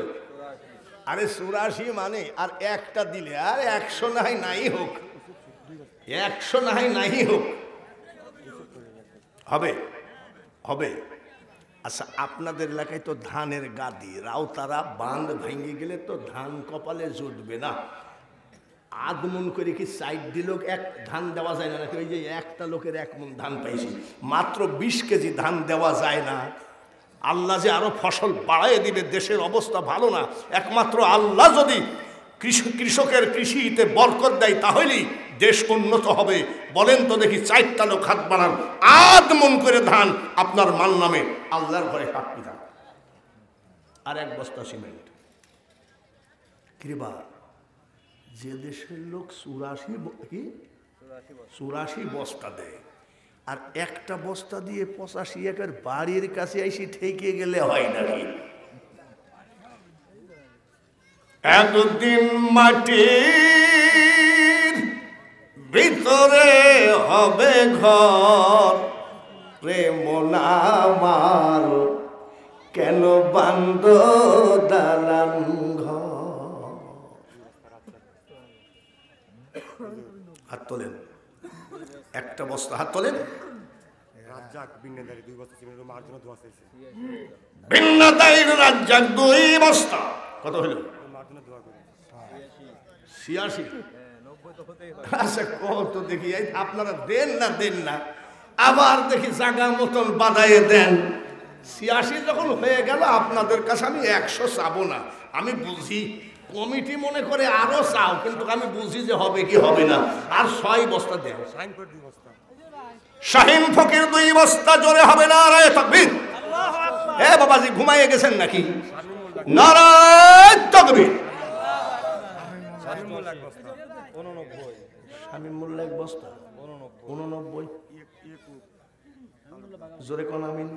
আরে 84 মানে আর একটা দিলে আর 100 নাই হোক, 100 নাই হোক, হবে হবে। আচ্ছা, আপনাদের এলাকায় তো ধানের গাদি, রাউতারা বাঁধ ভেঙে গেলে তো ধান কপালে জুটবে না। আদমন করে কি সাইড দিল, এক ধান দেওয়া যায় না নাকি? ওই যে একটা লোকের 1 মণ ধান পাইছি, মাত্র 20 কেজি ধান দেওয়া যায় না? আল্লাহ যে আরো ফসল বাড়াইয়ে দিবে, দেশের অবস্থা ভালো না। একমাত্র আল্লাহ যদি কৃষকের কৃষিতে বরকত দেয় তাহলেই দেশ উন্নত হবে। বলেন তো দেখি, 4টা লোক হাত বাড়ান, আদমন করে ধান আপনার মান নামে আল্লাহর ঘরে কাটবি ধান, আর 1 বস্তা সিমেন্ট। কৃপা যে দেশের লোক 84 বস্তা দেয়, আর একটা বস্তা দিয়ে 85 একর বাড়ির কাছে এসে ঠেকে গেলে হয় নাকি? একদিন মাটির ভিতরে হবে ঘর, প্রেম আমার কেন বান্দ দালান ঘর। হাত তোলেন, একটা বস্তা হাত তোলেন। বিন্নাদাইর রাজ্জাক 2 বস্তা। কত হলো? 86। আচ্ছা কত দেখি, আপনারা দেন না, আবার দেখি জায়গা মতন বাদায়ে দেন। 86 যখন হয়ে গেল, আপনাদের কাছে আমি 100 চাবো না। আমি বুঝি কমিটি মনে করে আরো চাও, কিন্তু আমি বুঝি যে হবে কি হবে না। আর 6 বস্তা দেন। শাহিন ফকির 2 বস্তা, জোরে হবে নারায়ে তাকবীর। এ বাবাজি ঘুমাইয়ে গেছেন নাকি? নারায়ে তাকবীর। শামীম মোল্লা 1 বস্তা 89। জোরে কোন আমিন।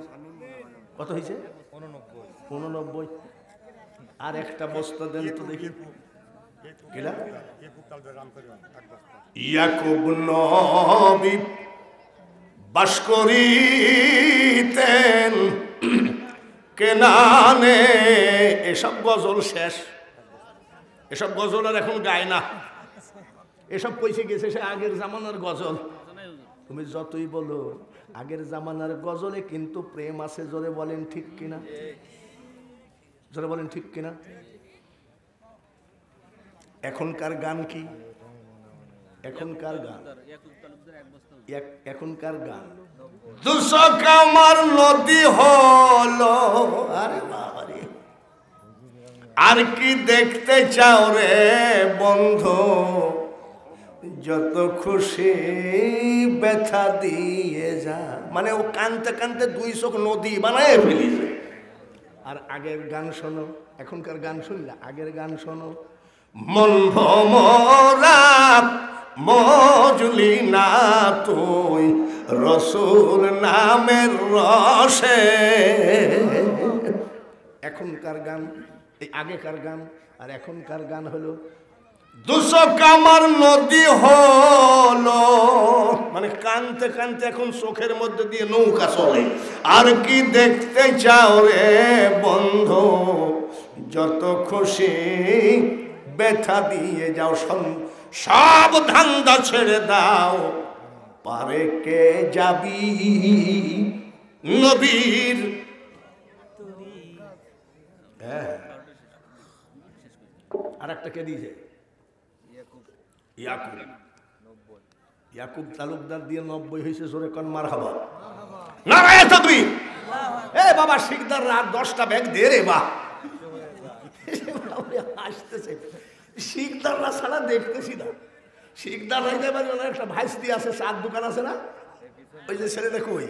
কত হয়েছে? 89। আর একটা বস্তা দেন তো দেখি। ইয়াকুব নবী বাস করিতেন কেনানে। এসব গজল শেষ, এসব গজল আর এখন গায় না। এসব পয়সা গেছে সে আগের জামানার গজল। তুমি যতই বলো আগের জামানার গজলে কিন্তু প্রেম আছে। জোরে বলেন ঠিক কিনা? জোরে বলেন ঠিক কিনা? এখনকার গান কি? এখনকার গান, এখনকার গান 200 কামার নদী হলো। আরে বাবারে, আর কি দেখতে চাও রে বন্ধু? যত খুশি ব্যথা দিয়ে যা, মানে ও কানতে কানতে দুই চোখ নদী বানায় ফেলিছে। আর আগের গান শোনো, এখনকার গান শুনলে আগের গান শোনো। মন ভমরা মজলি না তুই রসুল নামের রসে। এখনকার গান, এই আগেকার গান আর এখনকার গান হলো দুশো কামার নদী হলো, মানে কানতে কানতে এখন চোখের মধ্যে দিয়ে নৌকা চলে। আর কি দেখতে চাও রে বন্ধু, যত খুশি ব্যথা দিয়ে যাও, সব ধান্দা ছেড়ে দাও, পারে কে যাবি নবীর। হ্যাঁ, আর একটা কে দিয়েছে ইয়াকুব, ইয়াকুব তালুকদার দিয়ে 90 হয়েছে। জোরে কন মারহাবা, নারায়ে তাকবীর। এ বাবা শিকদার রাত 10টা ব্যাগ দে রে বা, আসতেছে শিকদাররা ছাড়া দেখতেছি না। শিকদার হয়ে যাবে, একটা ভাইস্তি আছে, চার দোকান আছে না, ওই যে ছেলে দেখো, ওই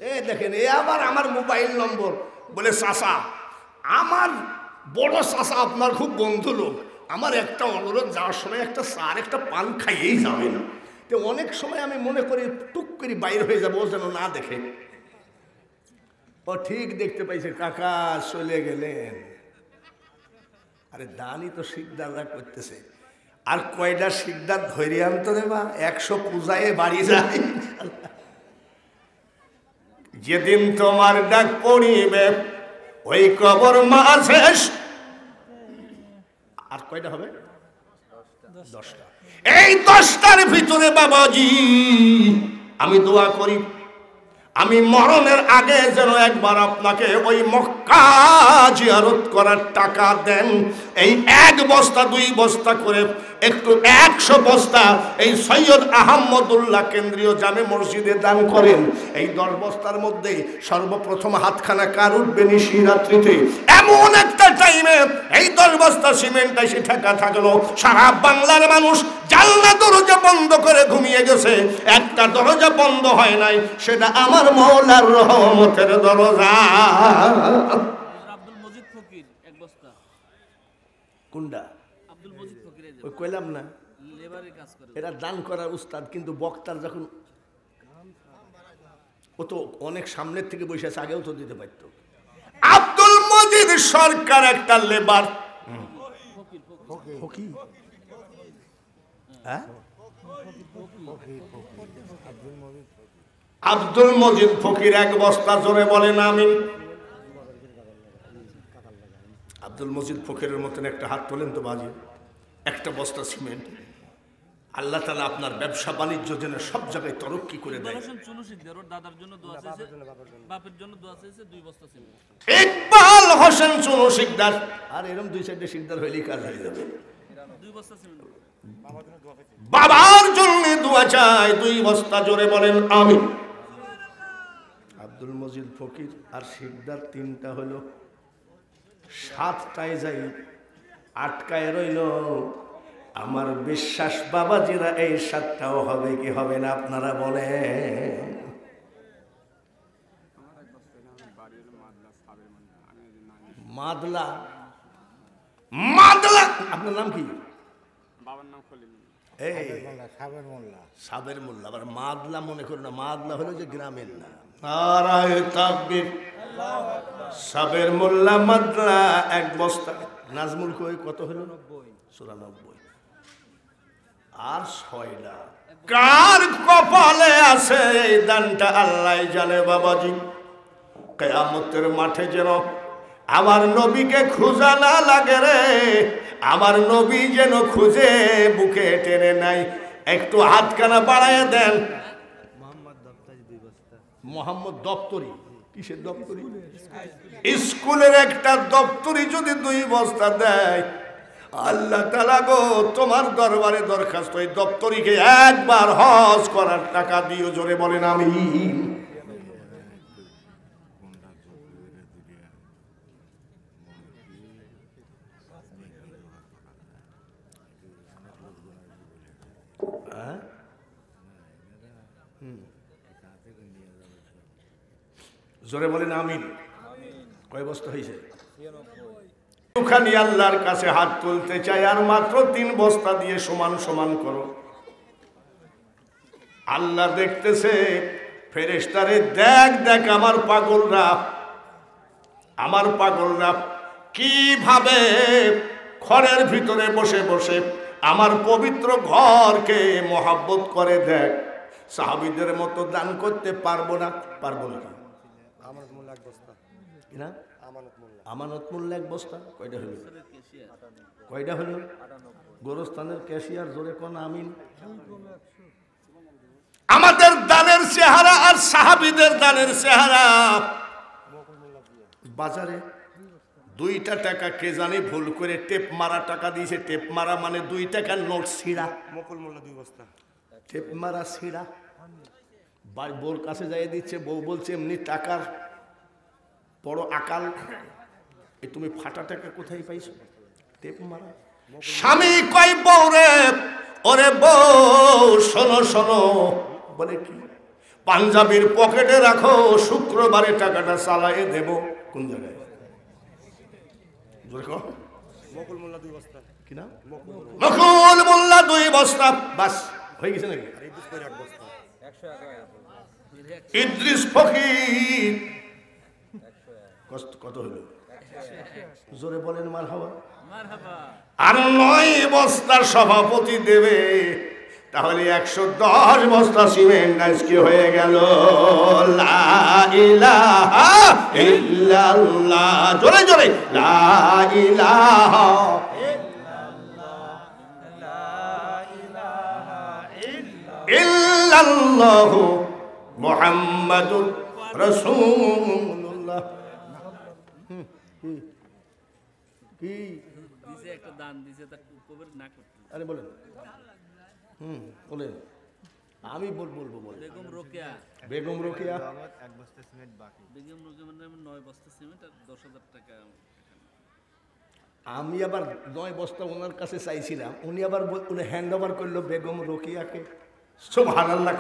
এ দেখেন, এ আবার আমার মোবাইল নম্বর বলে, চাচা আমার বড় চাচা আপনার খুব বন্ধু লোক, আমার একটা অনুরোধ, যাওয়ার সময় একটা চার একটা পান খাইয়েই যাবেন। তো অনেক সময় আমি মনে করি টুক করে বাইর হয়ে যাবো, ও যেন না দেখে। ও ঠিক দেখতে পাইছে, কাকা চলে গেলেন। আরে দানই তো শিকদাররা করতেছে। আর কয়টা শিকদার ধৈর্য আনতো রে বা, 100 পূজায় বাড়ি যায়। যেদিন তোমার ডাক পড়িবে ওই কবর মাঝে, আর কয়টা হবে? 10টা। এই 10টার ভিতরে বাবাজি আমি দোয়া করি, আমি মরণের আগে যেন একবার আপনাকে ওই মক্কা জিয়ারত করার টাকা দেন। এই 1 বস্তা 2 বস্তা করে একটু 100 বস্তা এই সৈয়দ আহমদুল্লাহ কেন্দ্রীয় জামে মসজিদে দান করেন। এই 10 বস্তার মধ্যে সর্বপ্রথম হাতখানা কার উঠবে নিশিরাত্রিতে, এমন একটা টাইমে এই 10 বস্তা সিমেন্ট এসে ঠেকা থাকলো, সারা বাংলার মানুষ জানলা দরজা বন্ধ করে ঘুমিয়ে গেছে, একটা দরজা বন্ধ হয় নাই, সেটা আমার মওলার রহমতের দরজা। আব্দুল মজিদ ফকির 1 বস্তা। কোনটা? আব্দুল মজিদ ফকির, এই যে ওই কইলাম না, লেবারের কাজ করে। এরা দান করার উস্তাদ, কিন্তু বক্তার যখন ও তো অনেক সামনের থেকে বসে আছে, আগেও তো দিতে পারতো। আব্দুল মজিদ সরকার একটা লেবার, ফকির, হ্যাঁ আব্দুল মজিদ ফকির 1 বস্তা, জোরে বলেন আমিন। আব্দুল মজিদ ফকিরের মতন একটা হাত তোলেন তো বাজে, একটা বস্তা সিমেন্ট। আল্লাহ তাআলা আপনার ব্যবসা বাণিজ্য যেন সব জায়গায় তরক্কি করে দেয়। দাদার জন্য দোয়া চাইছে, বাপের জন্য দোয়া চাইছে, 2 বস্তা সিমেন্ট। ইকবাল হোসেন চুনু শিকদার, আর এরকম 2-4টে শিকদার হইলেই কাজ হয়ে যাবে। 2 বস্তা সিমেন্ট। বাবার জন্য দোয়া চাই, 2 বস্তা, জোরে বলেন আমিন। আব্দুল মজিদ ফকির আর শিকদার 3টা হলো, 7টায় যাই আটকায় রইল। আমার বিশ্বাস বাবাজিরা এই 7টাও হবে কি হবে না, আপনারা বলেন। মাদলা, মাদলা, আপনার নাম কি? বাবার নাম খলিল। সাবের মোল্লা, আবার মাদলা মনে করো না, মাদলা হলো যে গ্রামের নাম। নারায়ে তাকবীর। সাবের মোল্লা মাদলা 1 বস্তা। নাজমুল কই কত হলো? 94। আর 6টা কার কপালে আছে এই দানটা আল্লাহ জানে বাবাজি। কিয়ামতের মাঠে যেন আমার নবীকে খোঁজা না লাগে রে, আমার নবী যেন খুঁজে বুকে টেনে নাই। একটু হাতখানা বাড়ায় দেন। মোহাম্মদ দপ্তরি, কিসের দপ্তরি? স্কুলের একটা দপ্তরি যদি 2 বস্তা দেয়, আল্লাহ তাআলা গো তোমার দরবারে দরখাস্ত, এই দপ্তরিকে একবার হজ করার টাকা দিও, জোরে বলেন আমিন। হ্যাঁ জোরে বলেন আমিন। কয় বস্তা হয়েছে? ওখানে আল্লাহর কাছে হাত তুলতে চাই আর মাত্র 3 বস্তা দিয়ে সমান সমান করো। আল্লাহ দেখতেছে ফেরেশতারে, দেখ দেখ আমার পাগলরা কিভাবে ঘরের ভিতরে বসে বসে আমার পবিত্র ঘরকে মহাব্বত করে। দেখ সাহাবীদের মতো দান করতে পারবো না না আমানত মূল্য 1 বস্তা। কয়টা হলো গোরস্থানের ক্যাশিয়ার, জোরে কোন আমিন। আমাদের দানের চেহারা আর সাহাবীদের দানের চেহারা। বাজারে 2 টাকা কে জানি ভুল করে টেপ মারা টাকা দিয়েছে। টেপ মারা মানে 2 টাকার নোট ছিঁড়া, মকুল মূল্য 2 বস্তা টেপ মারা ছিঁড়া। বউর কাছে যাই দিচ্ছে, বউ বলছে এমনি টাকার বড় আকাল, তুমি ফাটা টাকা কোথায় পাইছো? টেপ মারা। স্বামী কয় বউ রে, ওরে বউ শোনো শোনো, বলে কি? পাঞ্জাবির পকেটে রাখো, শুক্রবারে টাকাটা চালায়ে দেব। কোন জায়গায়? মকুল মোল্লা 2 বস্তা। কি না? মকুল মোল্লা 2 বস্তা। বাস হয়ে গেছে নাকি? ইদ্রিস ফকির কত হলো? জোরে বলেন মারহাবা। আর 9 বস্তার সভাপতি দেবে, তাহলে 110 বস্তা সিমেন্ট আজকে হয়ে গেল। লা ইলাহা ইল্লাল্লাহ, জোরে জোরে লা ইলাহা ইল্লাল্লাহ মুহাম্মাদুর রাসূলুল্লাহ। কি দিছে? একটা দান দিছে, তার কবর না করতে। আরে বলেন, বলেন। আমি বলবো বলেন। বেগম রোকেয়া 1 বস্তা সিমেন্ট বাকি। বেগম রোকেয়া মানে 9 বস্তা সিমেন্ট আর 10,000 টাকা। আমি আবার 9 বস্তা ওনার কাছে চাইছিলাম, উনি আবার উনি হ্যান্ড ওভার করলো বেগম রোকেয়াকে। সুবহানাল্লাহ।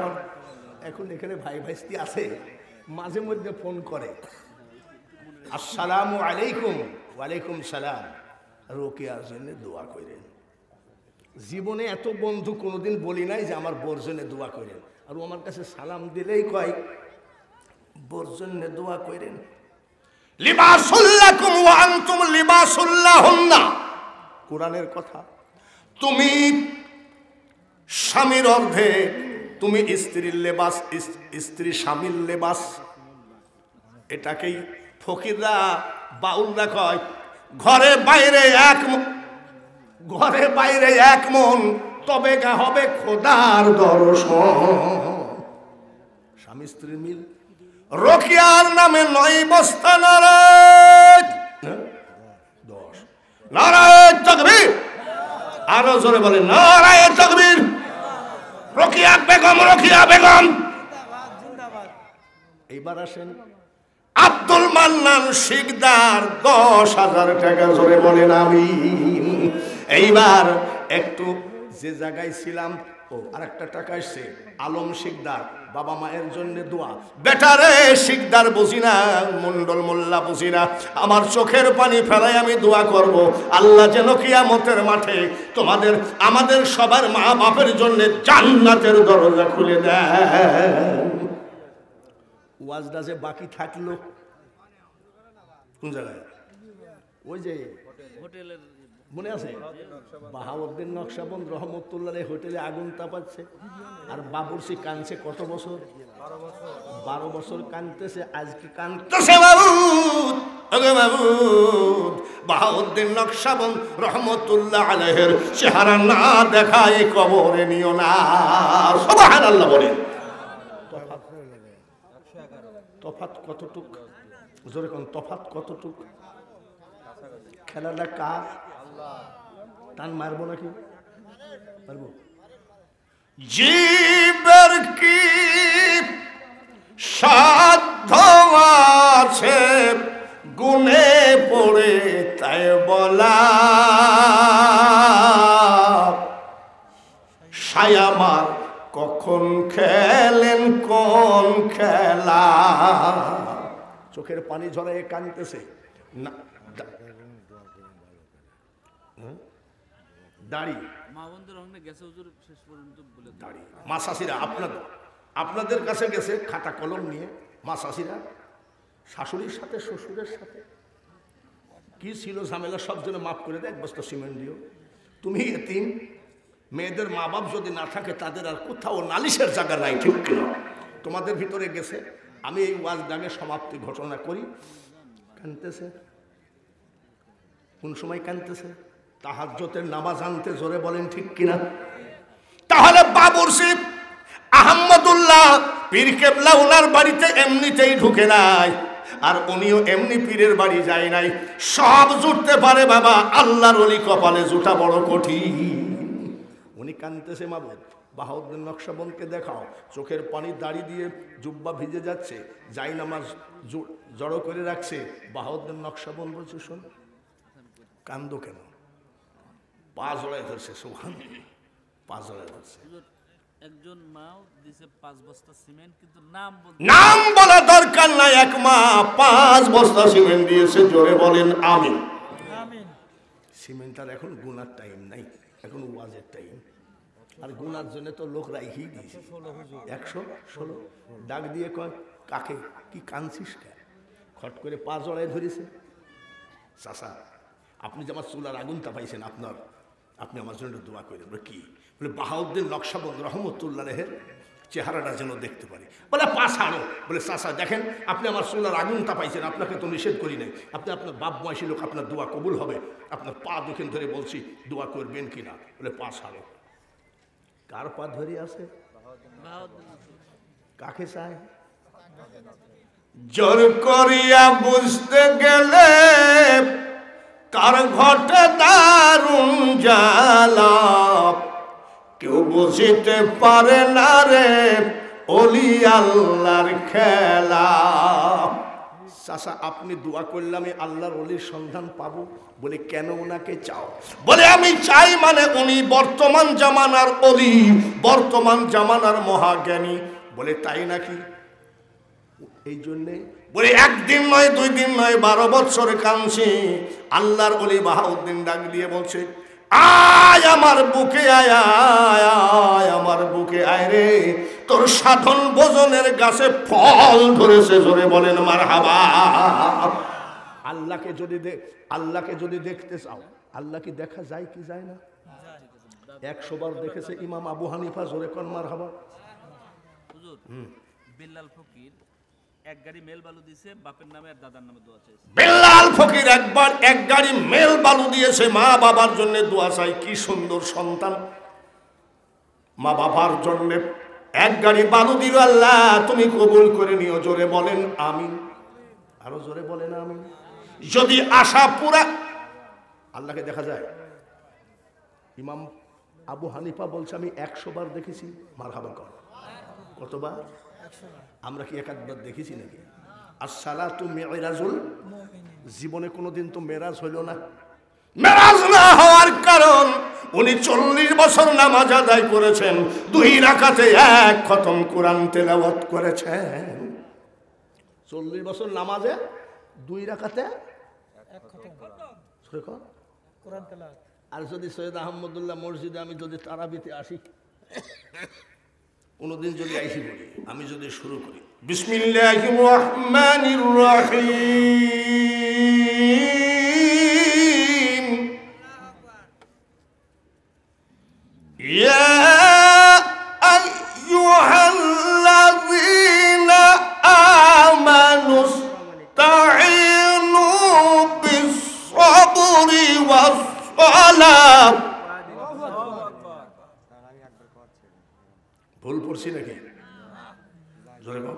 এখন এখানে ভাই ভাইস্তি আছে, মাঝে মধ্যে ফোন করে, আসসালামু আলাইকুম। ওয়ালাইকুম সালাম, রোকেয়ার জন্য দোয়া করেন। জীবনে এত বন্ধু কোনোদিন বলি নাই যে আমার বোর জন্য দোয়া করেন। আর ও আমার কাছে সালাম দিলেই কয় বোর জন্য দোয়া করেন। লিবাসুল্লাকুম ওয়া আনতুম লিবাসুল্লাহুন্না, কোরআনের কথা। তুমি স্বামীর অর্ধে, তুমি স্ত্রীর লেবাস, স্ত্রী স্বামীর লেবাস। এটাকেই ফকিররা বাউলরা কয় ঘরে বাইরে এক মন, তবে গা হবে খোদার দর্শন। স্বামী স্ত্রীর মিল। রোকেয়ার নামে 9 বস্তা। নারায় 10। নারায় তাকবীর। আরো জোরে বলেন নারায় তাকবীর। রোকেয়া বেগম, রোকেয়া বেগম। এইবার আসেন আব্দুল মান্নান শিকদার 10,000 টাকা। জোরে বলেন আমিন। এইবার একটু যে জায়গায় ছিলাম, আরেকটা টাকা এসছে, আলম শিকদার, বাবা মায়ের জন্য দোয়া। বেটারে শিকদার বুঝি না, মন্ডল মোল্লা বুঝি না, আমার চোখের পানি ফেলাই আমি দোয়া করব, আল্লাহ যেন কিয়ামতের মাঠে তোমাদের আমাদের সবার মা বাপের জন্য জান্নাতের দরজা খুলে দেয়। ওয়াজটা যে বাকি থাকলো কোন জায়গায়? ওই যে হোটেলের, মনে আছে? বাহাউদ্দিন নকশবন্দ রহমতুল্লাহ হোটেলে আগুন তাপাচ্ছে, আর বাবুরসি কানছে কত বছর? 12 বছর কানতেছে। আজকে কানতেছে বাহাউদ্দিন নকশবন্দ রহমতুল্লাহ আলাইহির চেহারা না দেখায় কবরে নিও না। সুবহানাল্লাহ বলেন। তফাৎ কতটুক? জোরে কোন তফাৎ কতটুক? খেলাটা কার? টান মারবো নাকি? পারবো? জীবের কি সাধ্য আছে গুনে পড়ে তাই বলা, সায়ামার কখন খেলেন কোন খেলা। চোখের পানি ঝরায় কাঁদতেছে না, দাড়ি মা বন্ধুর ওখানে গেছে হুজুর শেষ পর্যন্ত বলে দিন। দাড়ি মাসাসিরা আপনাদের কাছে গেছে খাতা কলম নিয়ে, মাসাসিরা শাশুড়ির সাথে শ্বশুরের সাথে কি ছিল ঝামেলা সব জন্য মাফ করে দেয়, এক বস্তা সিমেন্ট দিও। তুমি এতিম, মেয়েদের মা বাপ যদি না থাকে তাদের আর কোথাও নালিশের জায়গা নাই, ঠিক কিনা? তোমাদের ভিতরে গেছে। আমি এই ওয়াজ ডাঙে সমাপ্তি ঘোষণা করি। কাঁদতেছে কোন সময় কাঁদতেছে? তাহাজ্জুদের নামাজ আনতে, জোরে বলেন ঠিক কিনা? তাহলে বাবুরসি আহমদুল্লাহ পীর কেবলা ওনার বাড়িতে এমনিতেই ঢুকে নাই, আর উনিও এমনি পীরের বাড়ি যায় নাই। সব জুটতে পারে বাবা, আল্লাহর ওলি কপালে জুটা বড় কঠিন। উনি কাঁদতেছে, মাবুদ বাহাউদ্দিন নকশবন্দকে দেখাও। চোখের পানি দাড়ি দিয়ে জুব্বা ভিজে যাচ্ছে, যাই নামাজ জড়ো করে রাখছে। বাহাউদ্দিন নকশবন্দ বলছে, শোন কান্দো কেন? পা জড়ায় ধরছে, সুবহান, পা জড়ায় ধরছে। হুজুর একজন মাও দিছে 5 বস্তা সিমেন্ট, কিন্তু নাম বলতে নাম বলা দরকার নাই, এক মা 5 বস্তা সিমেন্ট দিয়েছে, জোরে বলেন আমিন। আমিন। সিমেন্টার এখন গুনার টাইম নাই, এখন ওয়াজের টাইম। আর গুনার জন্য তো লোক রাইহি দিয়েছে 116। ডাক দিয়ে কয়, কাকে কি কাঁদছিস কে? খট করে পা জড়ায় ধরেছে। চাচা আপনি যে আমার চুলার আগুনটা পাইছেন, আপনি আমার জন্য দোয়া করেন। বলে কি? বলে বাহাউদ্দিন নকশবন্দ রহমতুল্লাহের চেহারাটা যেন দেখতে পারি। বলে পা ছাড়ো। বলে চাচা দেখেন, আপনি আমার চুলার আগুনটা পাইছেন, আপনাকে তো নিষেধ করি নাই। আপনি আপনার বাপ বয়সী লোক, আপনার দোয়া কবুল হবে। আপনার পা দুখান ধরে বলছি, দোয়া করবেন কিনা? বলে পা ছাড়ো। কার পা ধরে আছে? কাকে চায়? জোর করিয়া বুঝতে গেলে কার ঘটে দারুণ জ্বালা, কেউ বুঝিতে পারে না রে ওলি আল্লাহর খেলা। চাচা আপনি দোয়া করলে আমি আল্লাহর ওলির সন্ধান পাবো। বলে কেন ওনাকে চাও? বলে আমি চাই মানে উনি বর্তমান জামানার ওলি, বর্তমান জামানার মহাজ্ঞানী। বলে তাই নাকি? এই জন্যে বলে একদিন নয়, 2 দিন নয়, 12 বছর কাঁদছি। আল্লাহর ওলি বাহাউদ্দিন ডাক দিয়ে বলছে, আয় আমার বুকে আয়, আয় আমার বুকে আয় রে, তোর সাধন ভোজনের গাছে ফল ধরেছে, জোরে বলেন মারহাবা। আল্লাহকে যদি দেখতে চাও, আল্লাহ কি দেখা যায় কি যায় না? 100 বার দেখেছে ইমাম আবু হানিফা, জোরে কর মারহাবা। হুজুর বিল্লাল ফকির এক গাড়ি মেল বালু দিয়েছে বাপের নামে আর দাদার নামে দোয়া চাইছে। বিল্লাল ফকির একবার 1 গাড়ি মেল বালু দিয়েছে, মা বাবার জন্য দোয়া চাই। কি সুন্দর সন্তান, মা বাবার জন্য 1 গাড়ি বালু দিল, আল্লাহ তুমি কবুল করে নিও, জোরে বলেন আমিন। আরো জোরে বলেন আমিন। যদি আশা পুরা, আল্লাহকে দেখা যায়? ইমাম আবু হানিফা বলছে আমি 100 বার দেখেছি, মারহাবা কর। কতবার? আমরা কি 1 বার দেখেছি নাকি? আসসালাতু মিরাজুল, জীবনে কোনোদিন তো মেরাজ হইল না। মেরাজ না হওয়ার কারণ উনি 40 বছর নামাজ আদায় করেছেন, 2 রাকাতে 1 খতম কোরআন তেলাওয়াত করেছেন। 40 বছর নামাজে 2 রাকাতে 1 খতম কোরআন তেলাওয়াত। আর যদি সৈয়দ আহমদুল্লাহ মসজিদে আমি যদি তারাবিতে আসি, কোনোদিন যদি আইসি বলি, আমি যদি শুরু করি বিসমিল্লাহির রহমানির রহিম, ইয়া আইয়ুহাল্লাযীনা আমানুস্তাঈনু বিস-সাবরি ওয়াস-সালাহ। ভুল পড়ছি নাকি? জোরে বল।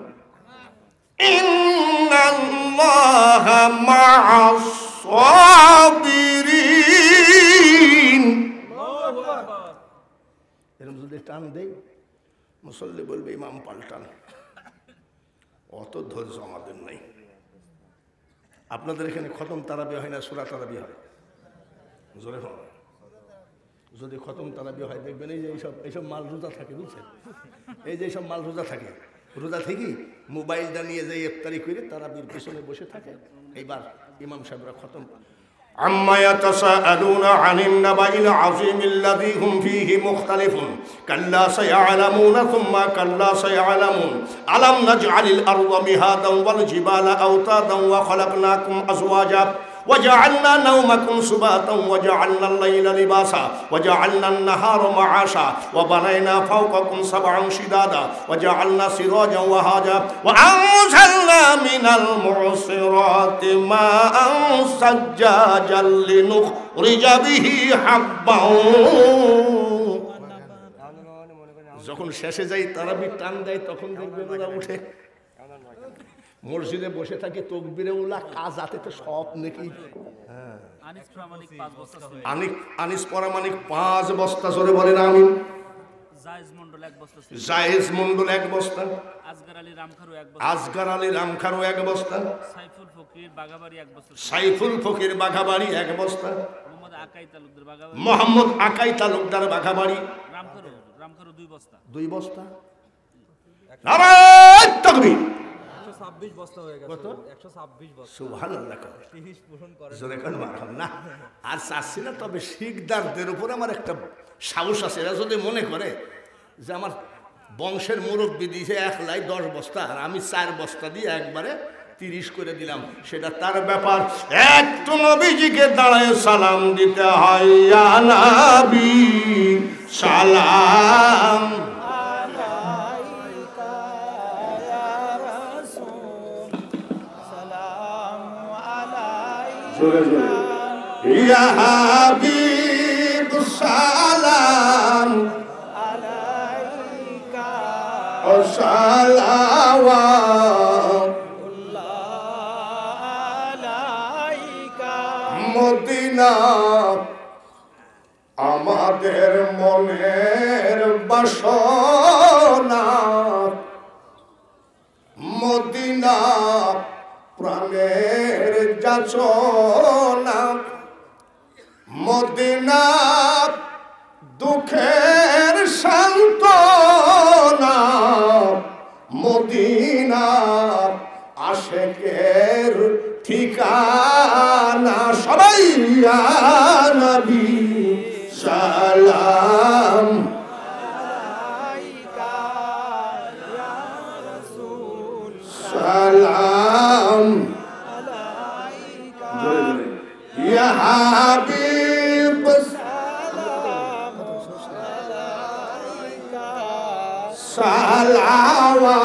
ইন্নাল্লাহা মা'আস-সাবিরিন। এরকম যদি টান দেই, মুসল্লি বলবে ইমাম পাল্টান। অত ধৈর্য আমাদের নাই। আপনাদের এখানে খতম তারাবি হয় না, সূরা তারাবি হয়? জোরে বল। যদি খতম তারাবি হয় দেখবেন এই যে এইসব মাল রোজা থাকে, বুঝছেন? এই যে এইসব মাল রোজা থাকে, রোজা থেকে মোবাইলটা নিয়ে যে ইফতারি করে তারাবির পেছনে বসে থাকে। এইবার ইমাম সাহেবরা খতম। عما يتساءلون عن النبأ العظيم الذي هم فيه مختلفون كلا سيعلمون ثم كلا سيعلمون ألم نجعل الأرض مهادا والجبال أوتادا وخلقناكم أزواجا وجعلنا نومكم سباتا وجعلنا الليل لباسا وجعلنا النهار معاشا وبنينا فوقكم سبعا شدادا وجعلنا سراجا وهاجا وأنزلنا من المعصرات ماء ثجاجا لنخرج به حبا। যখন শেষে যাই তারাবির টান দেয় তখন দেখবেন ওরা উঠে মসজিদে বসে থাকে তকবিরে উলা কাজ আতে তো সব নাকি। আনিস প্রামাণিক 5 বস্তা ছিল, আনিস পরামানিক 5 বস্তা জোরে বলেন আমিন। জায়েজ মন্ডল 1 বস্তা ছিল, জায়েজ মন্ডল 1 বস্তা, আসগর আলী রামখারু 1 বস্তা, আসগর আলী রামখারু 1 বস্তা, সাইফুল ফকির বাগাবাড়ি 1 বস্তা, সাইফুল ফকির বাঘাবাড়ি 1 বস্তা, মোহাম্মদ আকাই তালুকদার বাগাবাড়ি, মোহাম্মদ আকাই তালুকদার বাঘাবাড়ি রামখারু 2 বস্তা, 2 বস্তা। নারায়ে তাকবীর। 126 বস্তা হয়ে গেছে। কত? 126 বস্তা। সুবহানাল্লাহ। 30 পূরণ করে জোরে কোন মারহাম না। আর চাচ্ছি না, তবে শিকদারদের উপর আমার একটা সাহস আছে। এরা যদি মনে করে যে আমার বংশের মুরব্বী দিয়েছে 1 লাই 10 বস্তা আর আমি 4 বস্তা দিয়ে একবারে 30 করে দিলাম, সেটা তার ব্যাপার। একটু নবীজিকে দাঁড়ায় সালাম দিতে হয়, ইয়া নবী সালাম ইয়া হাবিব সালাম আলাইকা ও সালাওয়াত আলাইকা। মদিনা আমাদের মনের বাসনা, মদিনা প্রাণের যাচনা, মদিনা দুঃখের সান্ত্বনা, মদিনা আশেকের ঠিকানা। সবাই ইয়া নবী সালাম আলাইকা ইয়া রাসূল সালাম আলাইকা ইয়া হাবিব সালাম আলাইকা সালাওয়াত